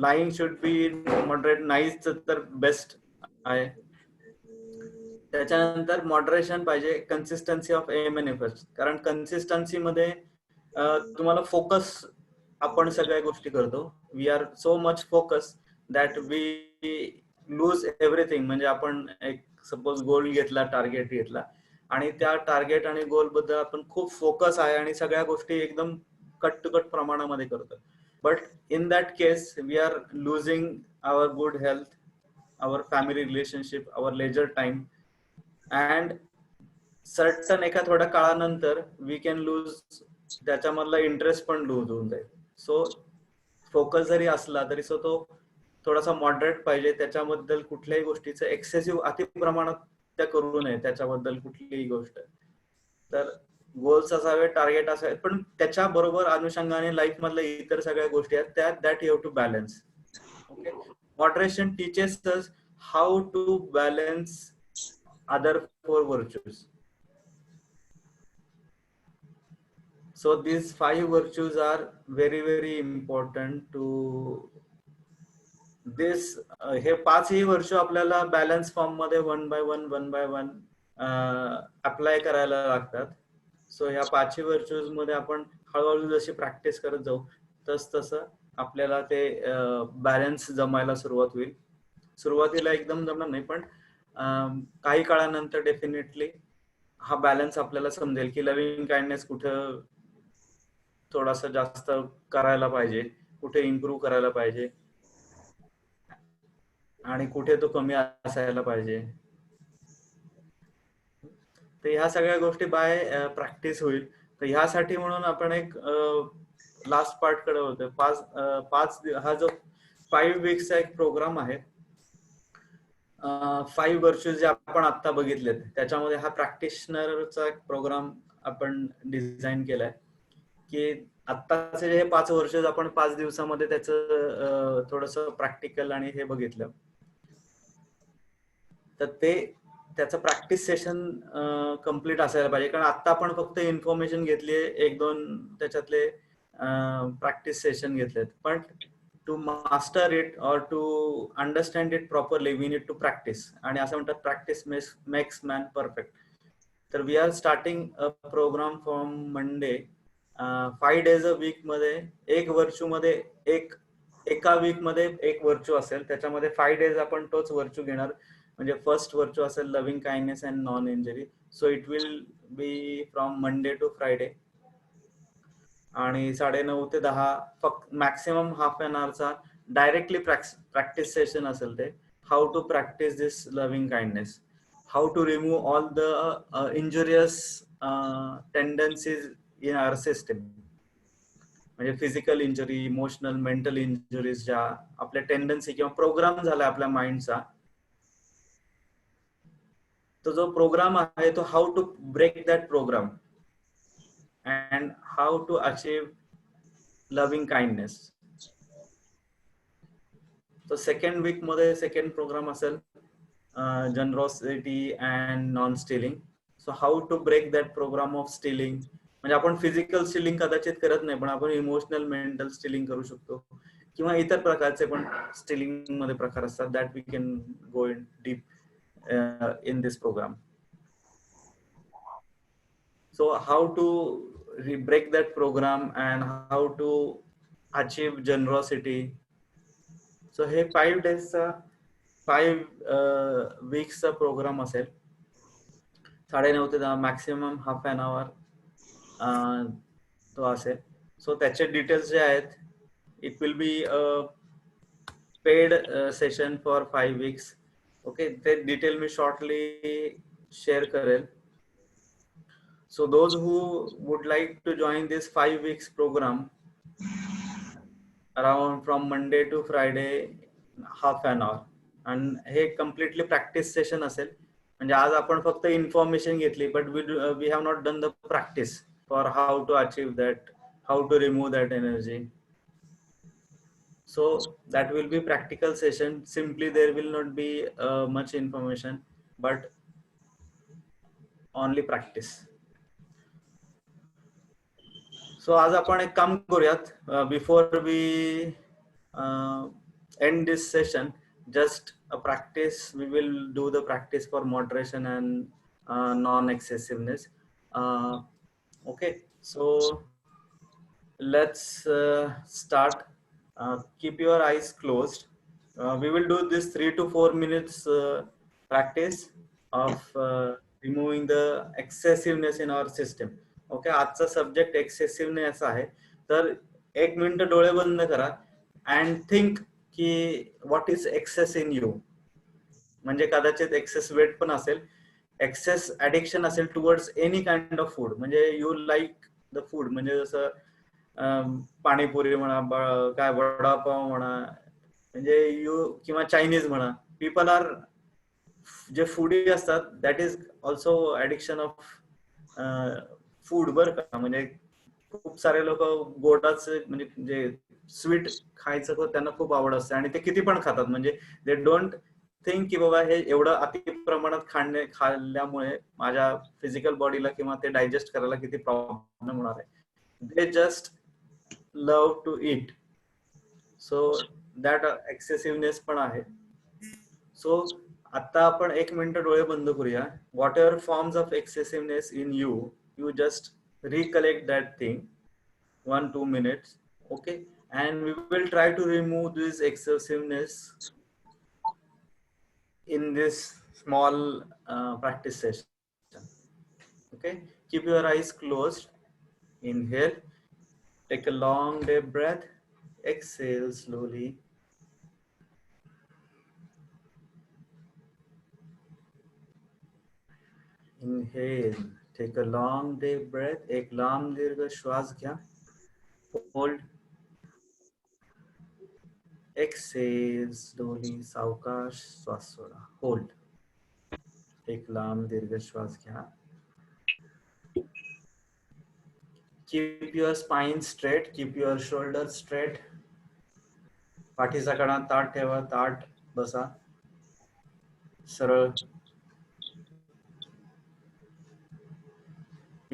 lying should be moderate. नाहीच तर बेस्ट आहे. त्याच्यानंतर मॉडरेशन पाहिजे, consistency of M N efforts. कारण कन्सिस्टन्सी मध्ये तुम्हाला फोकस, आपण सगळ्या गोष्टी करतो, we are so much focus that we lose everything. म्हणजे आपण एक सपोज गोल घेतला, टार्गेट घेतला, आणि त्या टार्गेट आणि गोल बद्दल आपण खूप फोकस आहे आणि सगळ्या गोष्टी एकदम कट टू कट प्रमाणामध्ये करतो. But in that case we are losing our good health, our family relationship, our leisure time, and certain एका थोड्या काळानंतर वी कॅन लूज त्याच्यामधला इंटरेस्ट पण लूज होऊन जाईल. सो फोकस जरी असला तरी सो तो थोडासा मॉडरेट पाहिजे. त्याच्याबद्दल कुठल्याही गोष्टीचं एक्सेसिव्ह अति प्रमाणात त्या करू नये, त्याच्याबद्दल कुठलीही गोष्ट. तर गोल्स असावे, टार्गेट असावे, पण त्याच्या बरोबर अनुषंगाने लाईफ मधल्या इतर सगळ्या गोष्टी आहेत त्या that you have to balance. Okay. Moderation teaches us how to balance other 4 virtues. So these 5 virtues are very, very important to दिस हे 5ही वर्ष आपल्याला बॅलन्स फॉर्म मध्ये वन बाय वन अप्लाय करायला लागतात. सो ह्या 5ही वर्षोज मध्ये आपण हळूहळू जशी प्रॅक्टिस करत जाऊ तसं आपल्याला ते बॅलन्स जमायला सुरुवात होईल. सुरुवातीला एकदम जमणार नाही, पण काही काळानंतर डेफिनेटली हा बॅलन्स आपल्याला समजेल की लव्हिंग काइंडनेस कुठं थोडासा जास्त करायला पाहिजे, कुठे इम्प्रूव्ह करायला पाहिजे आणि कुठे तो कमी असायला पाहिजे. तर ह्या सगळ्या गोष्टी बाय प्रॅक्टिस होईल. तर ह्यासाठी म्हणून आपण एक लास्ट पार्ट कडे होतो. हा जो 5 वीक्सचा एक प्रोग्राम आहे, 5 वर्ष जे आपण आता बघितलेत त्याच्यामध्ये हा प्रॅक्टिशनरचा एक प्रोग्राम आपण डिझाईन केलाय की आत्ताचे जे 5 वर्ष आपण 5 दिवसामध्ये त्याचं थोडस प्रॅक्टिकल आणि हे बघितलं. तर त्याचं प्रॅक्टिस सेशन कम्प्लीट असायला पाहिजे, कारण आता आपण फक्त इन्फॉर्मेशन घेतली, 1-2 त्याच्यातले प्रॅक्टिस सेशन घेतलेत. पण to master it or to understand it properly we need to practice. आणि असं म्हणतात प्रॅक्टिस मेक्स मॅन परफेक्ट. तर we are starting a program from Monday. 5 days a week मध्ये एक वर्चू मध्ये एका वीक मध्ये एक वर्चू असेल, त्याच्यामध्ये 5 डेज आपण तोच वर्चू घेणार. म्हणजे फर्स्ट वर्चू असेल loving kindness and non injury. So it will be from Monday to Friday आणि 9:30 ते 10 फक्त मॅक्सिमम हाफ एन आवरचा डायरेक्टली प्रॅक्टिस सेशन असेल. ते how to practice this loving kindness, how to remove all the injurious tendencies in our system. म्हणजे physical injury, emotional, mental injuries ज्या आपल्या टेंडन्सी किंवा प्रोग्राम झाला आपल्या माइंडचा, तो जो प्रोग्राम आहे तो how to break that programme and how to achieve loving kindness. तो सेकंड वीक मध्ये सेकंड प्रोग्राम असेल generosity and non stealing. So how to break that programme of stealing. म्हणजे आपण फिजिकल स्टिलिंग कदाचित करत नाही, पण आपण इमोशनल, मेंटल स्टिलिंग करू शकतो, किंवा इतर प्रकारचे पण स्टिलिंग मध्ये प्रकार असतात. That we can go in deep in this programme. So how to break that programme and how to achieve generosity. So हे 5 डेजचा 5 वीक्सचा प्रोग्राम असेल. 9:30 ते 10 मॅक्सिमम हाफ एन आवर तो असेल. सो त्याचे डिटेल्स जे आहेत, it will be paid session for 5 weeks. Okay, ते डिटेल मी शॉर्टली शेअर करेल. So those who would like to join this 5 weeks program around from Monday to Friday half an hour, आणि हे कम्प्लिटली प्रॅक्टिस सेशन असेल. म्हणजे आज आपण फक्त इन्फॉर्मेशन घेतली, but we have not done the practice for how to achieve that, how to remove that energy. So that will be practical session. Simply there will not be much information, but only practice. So आज आपण एक काम करूयात, before we end this session, just a practice. We will do the practice for moderation and non-excessiveness. Okay, so let's start. Keep your eyes closed. We will do this 3 to 4 minutes practice of removing the excessiveness in our system. Okay, आजचा सब्जेक्ट एक्सेसिव्हनेस आहे. तर 1 मिनिट डोळे बंद करा अँड थिंक की what is excess in you. म्हणजे कदाचित एक्सेस वेट पण असेल, एक्सेस ऍडिक्शन असेल towards any kind of food. म्हणजे यू लाईक द फूड, म्हणजे जसं पाणीपुरी म्हणा, काय वडापाव म्हणा, म्हणजे किंवा चायनीज म्हणा. पीपल आर जे फूडी असतात, that is also addiction of food, बरं का. म्हणजे खूप सारे लोक गोडाच, म्हणजे जे स्वीट खायचं त्यांना खूप आवड असते आणि ते किती पण खातात. म्हणजे दे डोंट थिंक की बाबा हे एवढं अति प्रमाणात खाल्ल्यामुळे माझ्या फिजिकल बॉडीला किंवा ते डायजेस्ट करायला किती प्रॉब्लेम होणार आहे. They just love to eat. So that excessiveness पण आहे. सो आता आपण 1 मिनिट डोळे बंद करूया. Whatever forms of excessiveness in you, you just recollect that thing 1-2 minutes. Okay, and we will try to remove this excessiveness in this small practice session. Okay, keep your eyes closed. Inhale, take a long deep breath, exhale slowly. Inhale, take a long deep breath, एक लांब दीर्घ श्वास घ्या. Hold. Exhale slowly, सावकाश श्वास सोडा. Hold. एक लांब दीर्घ श्वास घ्या. Keep your spine straight, keep your shoulders straight. पाठीचा कणा ताठ ठेवा, ताठ बसा, सरळ.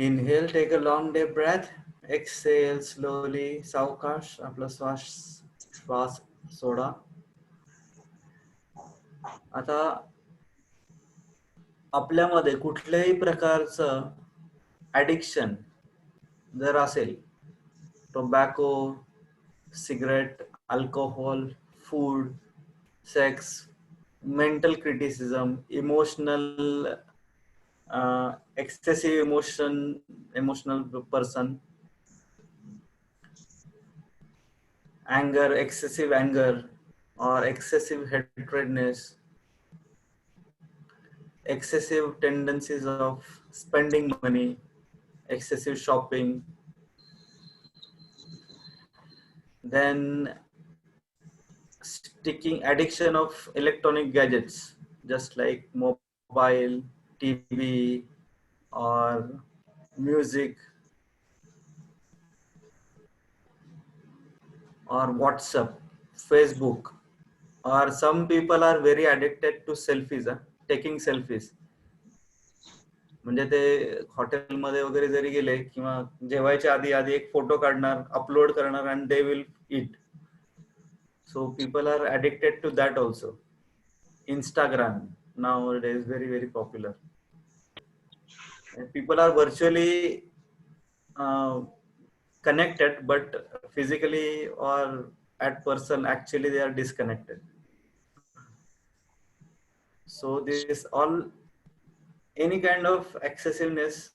Inhale, take a long deep breath. Exhale slowly, सावकाश आपला श्वास सोडा. आता आपल्यामध्ये कुठल्याही प्रकारचं ऍडिक्शन जर असेल, tobacco, cigarette, alcohol, food, sex, mental criticism, emotional excessive emotional person, anger, excessive anger or excessive hatredness, excessive tendencies of spending money, excessive shopping, then sticking addiction of electronic gadgets just like mobile, TV or music or WhatsApp, Facebook, or some people are very addicted to selfies, taking selfies. म्हणजे ते हॉटेलमध्ये वगैरे जरी गेले किंवा जेवायच्या आधी एक फोटो काढणार, अपलोड करणार and they will eat. So people are addicted to that also. Instagram nowadays very popular. And people are virtually connected, but physically or at person actually they are disconnected. So this all, any kind of excessiveness,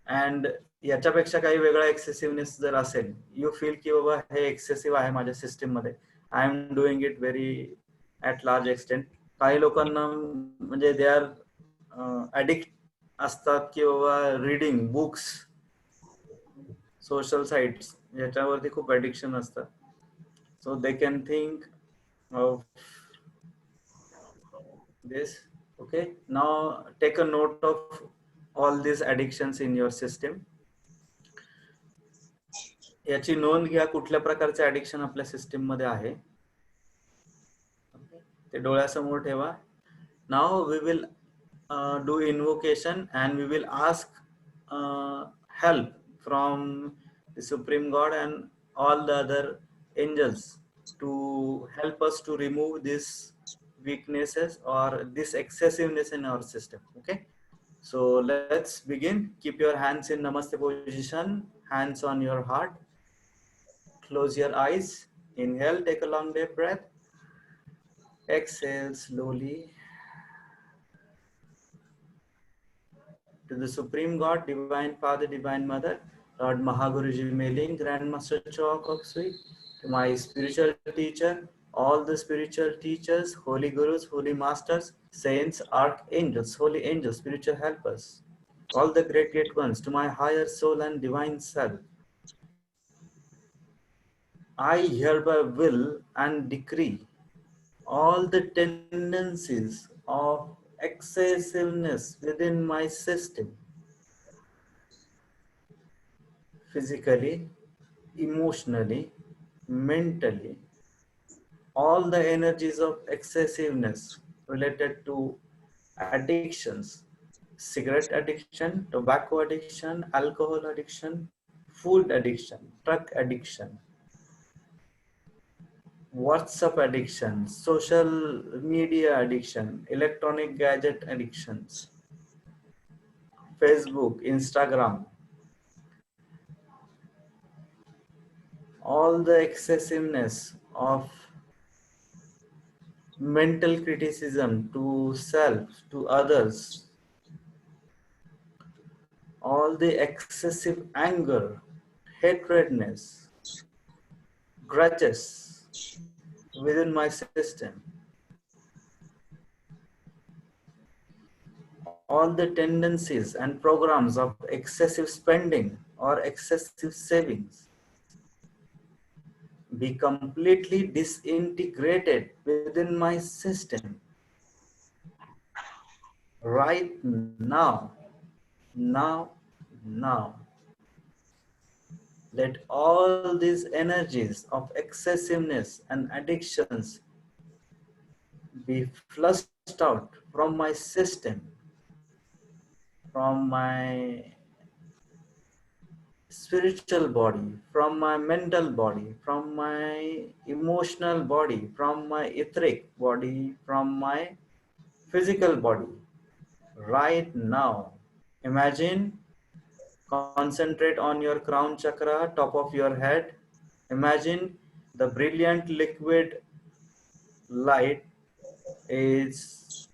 and याच्यापेक्षा काही वेगळा एक्सेसिव्हनेस जर असेल, यू फील की बाबा हे एक्सेसिव्ह आहे माझ्या सिस्टीम मध्ये, I am doing it very at large extent. काही लोकांना म्हणजे दे आर ॲडिक्ट असतात की बाबा रीडिंग बुक्स, सोशल साइट्स याच्यावरती खूप ॲडिक्शन असतं. So they can think of this. Okay, now take a note of all these addictions in your system. याची नोंद घ्या कुठल्या प्रकारचे ऍडिक्शन आपल्या सिस्टीम मध्ये आहे, ते डोळ्यासमोर ठेवा. Now we will do invocation and we will ask help from the Supreme God and all the other angels to help us to remove these weaknesses or this excessiveness in our system. Okay, so let's begin. Keep your hands in Namaste position, hands on your heart. Close your eyes. Inhale, take a long deep breath. Exhale slowly. To the Supreme God, Divine Father, Divine Mother, Lord Mahaguruji Mailing, Grandmaster Chalk of Sui, to my spiritual teacher, all the spiritual teachers, holy gurus, holy masters, saints, archangels, holy angels, spiritual helpers, all the great ones, to my higher soul and divine self. I hereby will and decree all the tendencies of excessiveness within my system, physically, emotionally, mentally, all the energies of excessiveness related to addictions, cigarette addiction, tobacco addiction, alcohol addiction, food addiction, drug addiction, WhatsApp addiction, social media addiction, electronic gadget addictions, Facebook, Instagram, all the excessiveness of mental criticism to self, to others, all the excessive anger, hatredness, grudges within my system, all the tendencies and programs of excessive spending or excessive savings be completely disintegrated within my system right now, now, now. Let all these energies of excessiveness and addictions be flushed out from my system, from my spiritual body, from my mental body, from my emotional body, from my etheric body, from my physical body right now. Imagine, concentrate on your crown chakra, top of your head. Imagine the brilliant liquid light is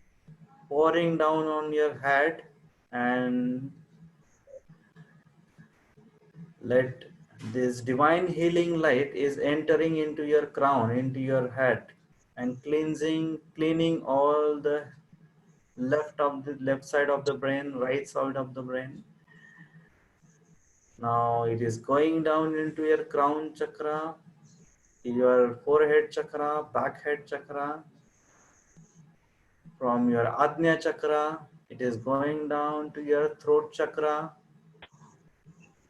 pouring down on your head, and let this divine healing light is entering into your crown, into your head, and cleaning all the left side of the brain, right side of the brain. Now it is going down into your crown chakra, your forehead chakra, back head chakra. From your Ajna chakra, it is going down to your throat chakra.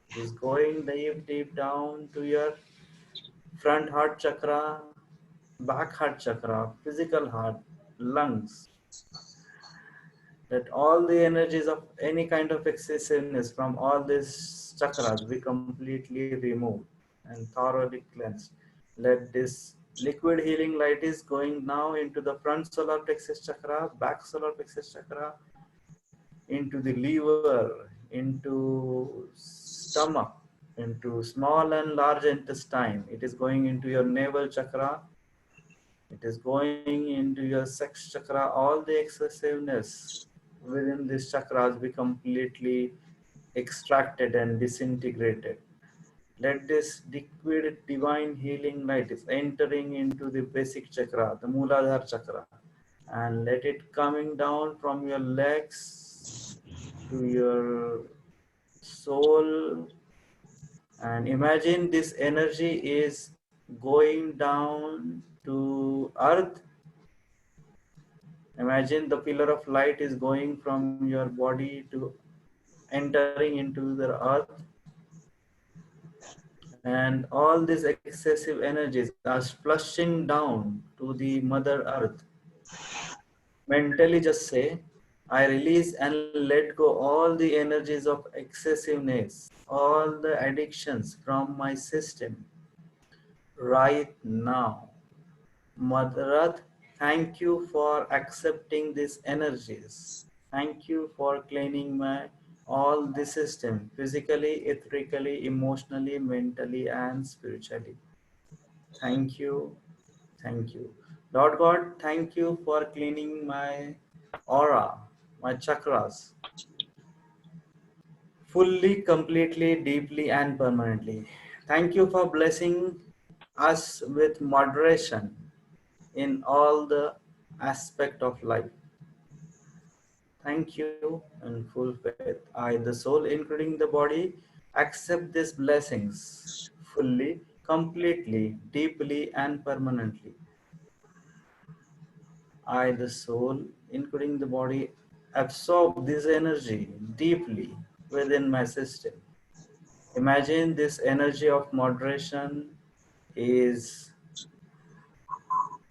It is going deep down to your front heart chakra, back heart chakra, physical heart, lungs. Let all the energies of any kind of excessiveness from all these chakras be completely removed and thoroughly cleansed. Let this liquid healing light is going now into the front solar plexus chakra, back solar plexus chakra, into the liver, into stomach, into small and large intestine. It is going into your navel chakra. It is going into your sex chakra. All the excessiveness within these chakras be completely extracted and disintegrated. Let this liquid divine healing light is entering into the basic chakra, the Mooladhara chakra, and let it coming down from your legs to your soul. And imagine this energy is going down to earth. Imagine the pillar of light is going from your body to entering into the earth, and all these excessive energies are flushing down to the mother earth. Mentally just say, I release and let go all the energies of excessiveness, all the addictions from my system right now. Mother Earth, thank you for accepting these energies. Thank you for cleaning my all the system, physically, ethically, emotionally, mentally, and spiritually. Thank you. Thank you. Lord God, thank you for cleaning my aura, my chakras, fully, completely, deeply, and permanently. Thank you for blessing us with moderation in all the aspect of life. Thank you in full faith. I, the soul, including the body, accept these blessings fully, completely, deeply, and permanently. I, the soul, including the body, absorb this energy deeply within my system. Imagine this energy of moderation is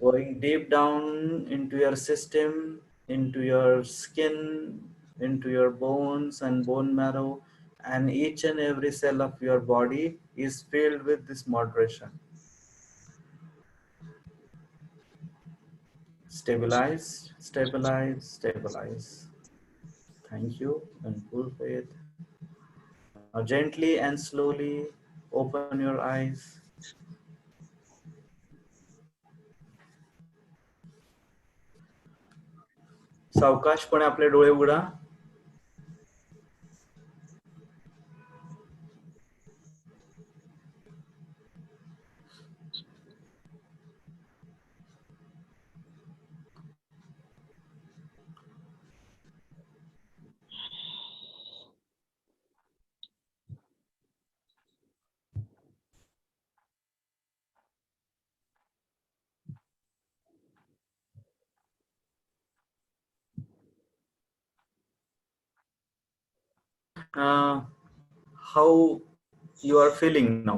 going deep down into your system, into your skin, into your bones and bone marrow, and each and every cell of your body is filled with this moderation. Stabilize, stabilize, stabilize. Thank you. And full faith. Now gently and slowly open your eyes. सावकाशपणे आपले डोळे उघडा. How you are feeling now?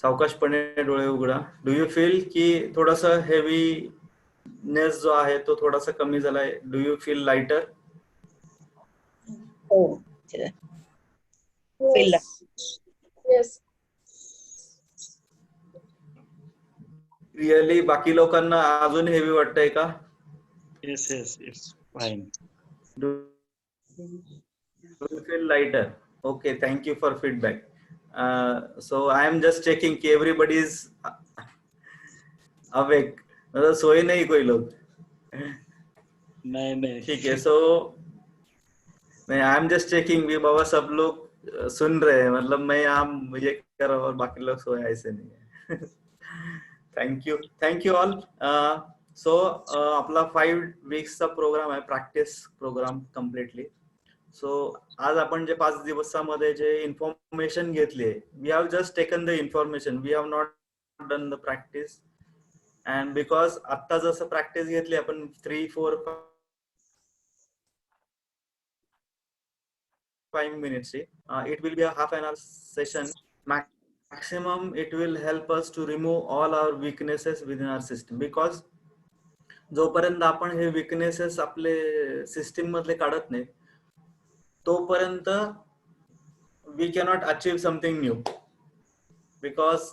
सावकाशपणे डोळे उघडा. डू यू फील की थोडासा हेवीनेस जो आहे तो थोडासा कमी झालाय? Do you feel lighter? हो. Feel Yes. Yes. रिअली बाकी लोकांना अजून हेवी वाटतंय का? Yes, it's fine. Do you feel lighter? Okay, thank you for feedback. So I am just checking कि everybody is awake. मतलब सोए नहीं कोई लोग. नहीं ठीक है. So मैं आई एम जस्ट चेकिंग भी बाबा सब लोग सुन रहे हैं, मतलब मैं यहाँ ये कर रहा हूँ और बाकी लोग सोए, ऐसे नहीं है. Thank you all. सो आपला 5 वीक्सचा प्रोग्राम आहे, प्रॅक्टिस प्रोग्राम कम्प्लिटली. सो आज आपण जे 5 दिवसामध्ये जे इन्फॉर्मेशन घेतली आहे, we have just taken the information, we have not done the practice. And because आता जसं प्रॅक्टिस घेतली आपण 3, 4, 5 minutes, it will be a half an hour session maximum. It will help us to remove all our weaknesses within our system, because जोपर्यंत आपण हे weaknesses आपले सिस्टीम मधले काढत नाही तोपर्यंत we cannot achieve something new. because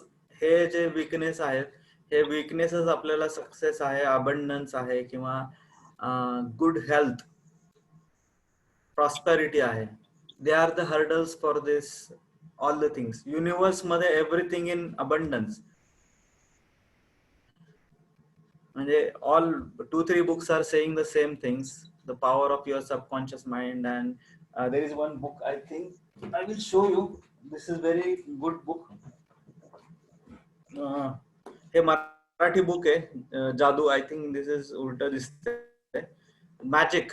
हे जे weakness आहेत, हे weaknesses आपल्याला सक्सेस आहे, अबंडन्स आहे किंवा गुड हेल्थ, प्रॉस्पेरिटी आहे, they are the hurdles for this all the things. Universe मध्ये everything in abundance. म्हणजे all 2-3 books are saying the same things, the power of your subconscious mind. And there is one book, I think I will show you, this is very good book. हे मराठी बुक आहे, जादू. I think this is उलट दिसतंय, मॅजिक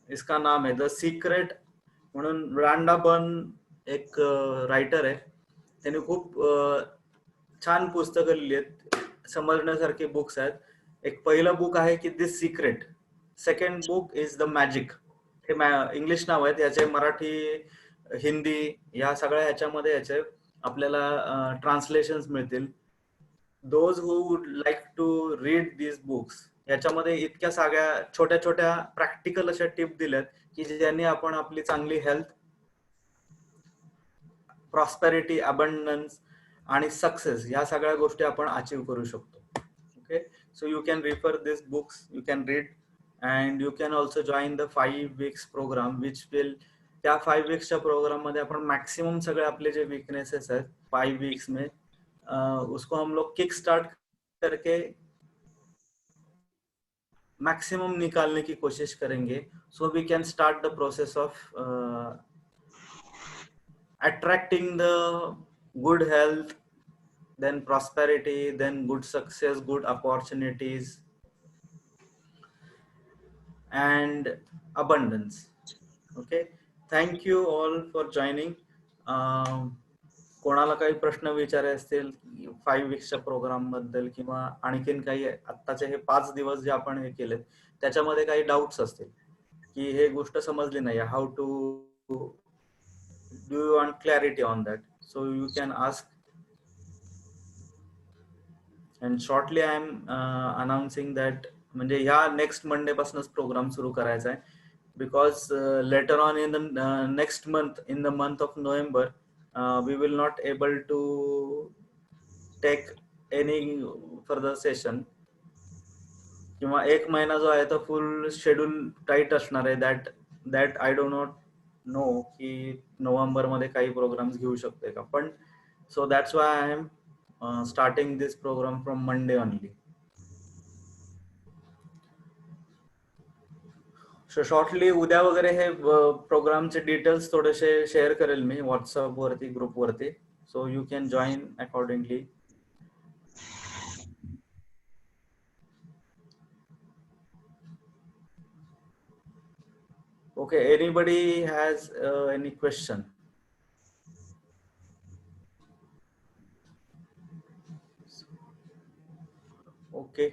इसका नाम है, द सीक्रेट म्हणून. रांडा बर्न एक रायटर आहे, त्याने खूप छान पुस्तकं लिहिली आहेत, समजण्यासारखे बुक्स आहेत. एक पहिलं बुक आहे की this secret, second book is the magic. हे इंग्लिश नाव आहेत, याचे मराठी, हिंदी या सगळ्या ह्याच्यामध्ये याचे आपल्याला ट्रान्सलेशन्स मिळतील. Those who would like to read these books, याच्यामध्ये इतक्या सगळ्या छोट्या छोट्या प्रॅक्टिकल अशा टिप दिल्यात की ज्याने आपण आपली चांगली हेल्थ, प्रॉस्पेरिटी, अबंडन्स आणि सक्सेस ह्या सगळ्या गोष्टी आपण अचीव करू शकतो. Okay, so you can refer this books, you can read, and you can also join the 5 weeks program which will. त्या 5 वीक्सच्या प्रोग्राम मध्ये आपण मॅक्सिमम सगळे आपले जे वीकनेसेस आहेत 5 वीक्स में, उसको हम लोग किक स्टार्ट करके मैक्सिमम निकालने की कोशिश करेंगे. So we can start the process of attracting the good health, then prosperity, then good success, good opportunities and abundance. Okay, thank you all for joining. कोणाला काही प्रश्न विचारायचे असतील 5 वीक्सच्या प्रोग्राम बद्दल किंवा आणखीन काही आत्ताचे हे 5 दिवस जे आपण हे केलेत त्याच्यामध्ये काही डाउट्स असतील की हे गोष्ट समजली नाही, how to do you want clarity on that, so you can ask. And shortly I am announcing that म्हणजे ह्या नेक्स्ट मंडे पासूनच प्रोग्राम सुरू करायचा आहे, because later on in the next month, in the month of November, we will not able to take any further session, किंवा 1 महिना जो आहे तो फुल शेड्यूल टाईट असणार आहे. That I do not know की नोव्हेंबर मध्ये काही प्रोग्राम्स घेऊ शकते का. पण so that's why I am starting this program from Monday only. Shortly उद्या वगैरे हे प्रोग्रामचे डिटेल्स थोडेसे शेअर करेल मी व्हॉट्सअप वरती, ग्रुप वरती. So you can join accordingly. Okay, anybody has any question? Okay,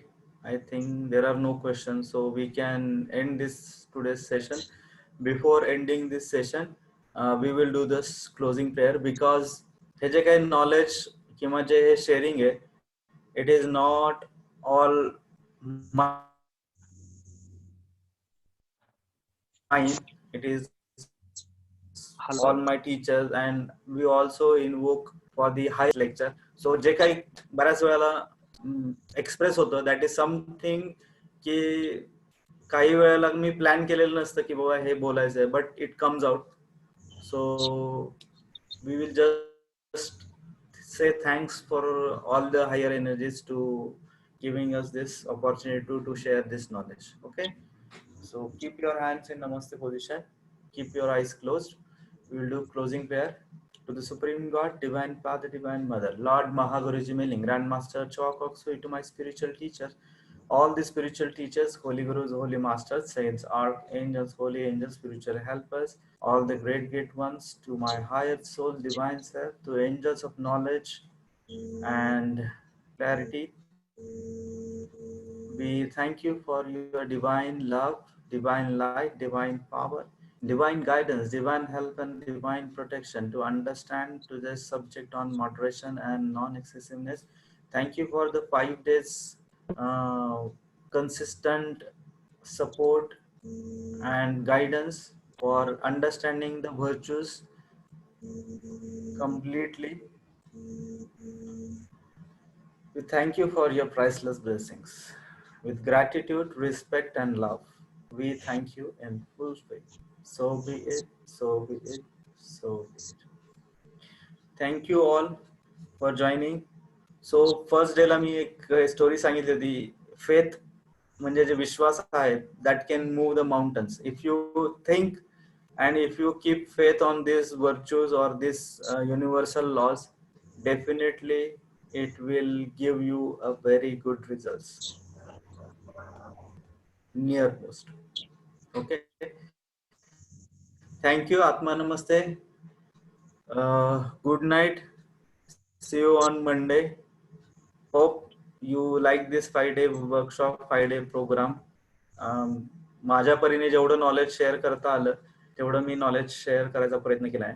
I think there are no questions, so we can end this today's session. Before ending this session, we will do this closing prayer, because हे जे काही knowledge किंवा जे हे sharing आहे, it is not all mine, it is Hello. all my teachers, and we also invoke for the high lecture. So जे काही बऱ्याच वेळेला एक्सप्रेस होतं, दॅट इज समथिंग की काही वेळेला मी प्लॅन केलेलं नसतं की बाबा हे बोलायचंय, but it comes out. So we will just say thanks for all the higher energies to giving us this opportunity to share this knowledge. Okay, so keep your hands in namaste position, keep your eyes closed. We will do closing prayer. To the Supreme God, Divine Father, Divine Mother, Lord Mahaguruji Miling, Grandmaster Chalk Oxway, to my spiritual teachers, all the spiritual teachers, Holy Gurus, Holy Masters, Saints, Archangels, Holy Angels, spiritual helpers, all the great ones, to my higher soul, Divine Self, to angels of knowledge and clarity. We thank you for your divine love, divine light, divine power, divine guidance, divine help, and divine protection to understand to this subject on moderation and non-excessiveness. Thank you for the 5 days consistent support and guidance for understanding the virtues completely. We thank you for your priceless blessings. With gratitude, respect, and love, we thank you in full faith. So be it, so be it, so be it. Thank you all for joining. So first डेला मी एक स्टोरी सांगितली होती. फेथ म्हणजे जे विश्वास आहे, that can move the mountains. If you think and if you keep faith on these virtues or these universal laws, definitely it will give you a very good results. Near post. Okay, thank you. Atma namaste. Good night, see you on Monday. Hope you like this 5-day workshop, 5-day program. माझ्या परीने जेवढं नॉलेज शेअर करता आलं तेवढं मी नॉलेज शेअर करायचा प्रयत्न केलाय.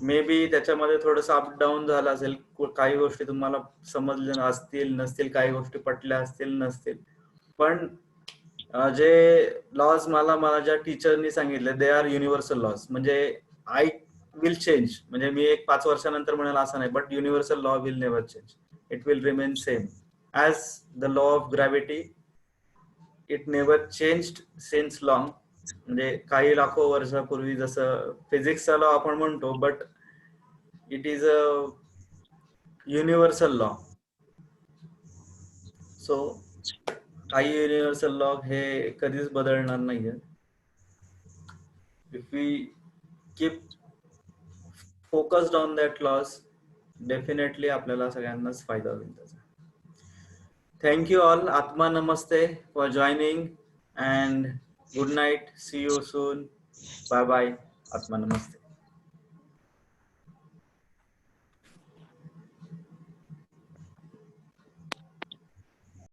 मे बी त्याच्यामध्ये थोडंसं अप डाऊन झालं असेल, काही गोष्टी तुम्हाला समजल्या असतील नसतील, काही गोष्टी पटल्या असतील नसतील, पण जे लॉज मला माझ्या टीचरनी सांगितले, दे आर युनिव्हर्सल लॉज. म्हणजे आय विल चेंज, म्हणजे मी एक 5 वर्षानंतर म्हणाल असं नाही, but universal law will never change. It will remain same as the law of gravity. It never changed since long. म्हणजे काही लाखो वर्षापूर्वी जसं फिजिक्सचा लॉ आपण म्हणतो, but it is a universal law. So काही युनिव्हर्सल लॉ हे कधीच बदलणार नाहीये. If we keep focused on that loss, definitely आपल्याला सगळ्यांनाच फायदा होईल त्याचा. Thank you all. आत्मा नमस्ते for joining and good night. See you soon. Bye bye. आत्मा नमस्ते.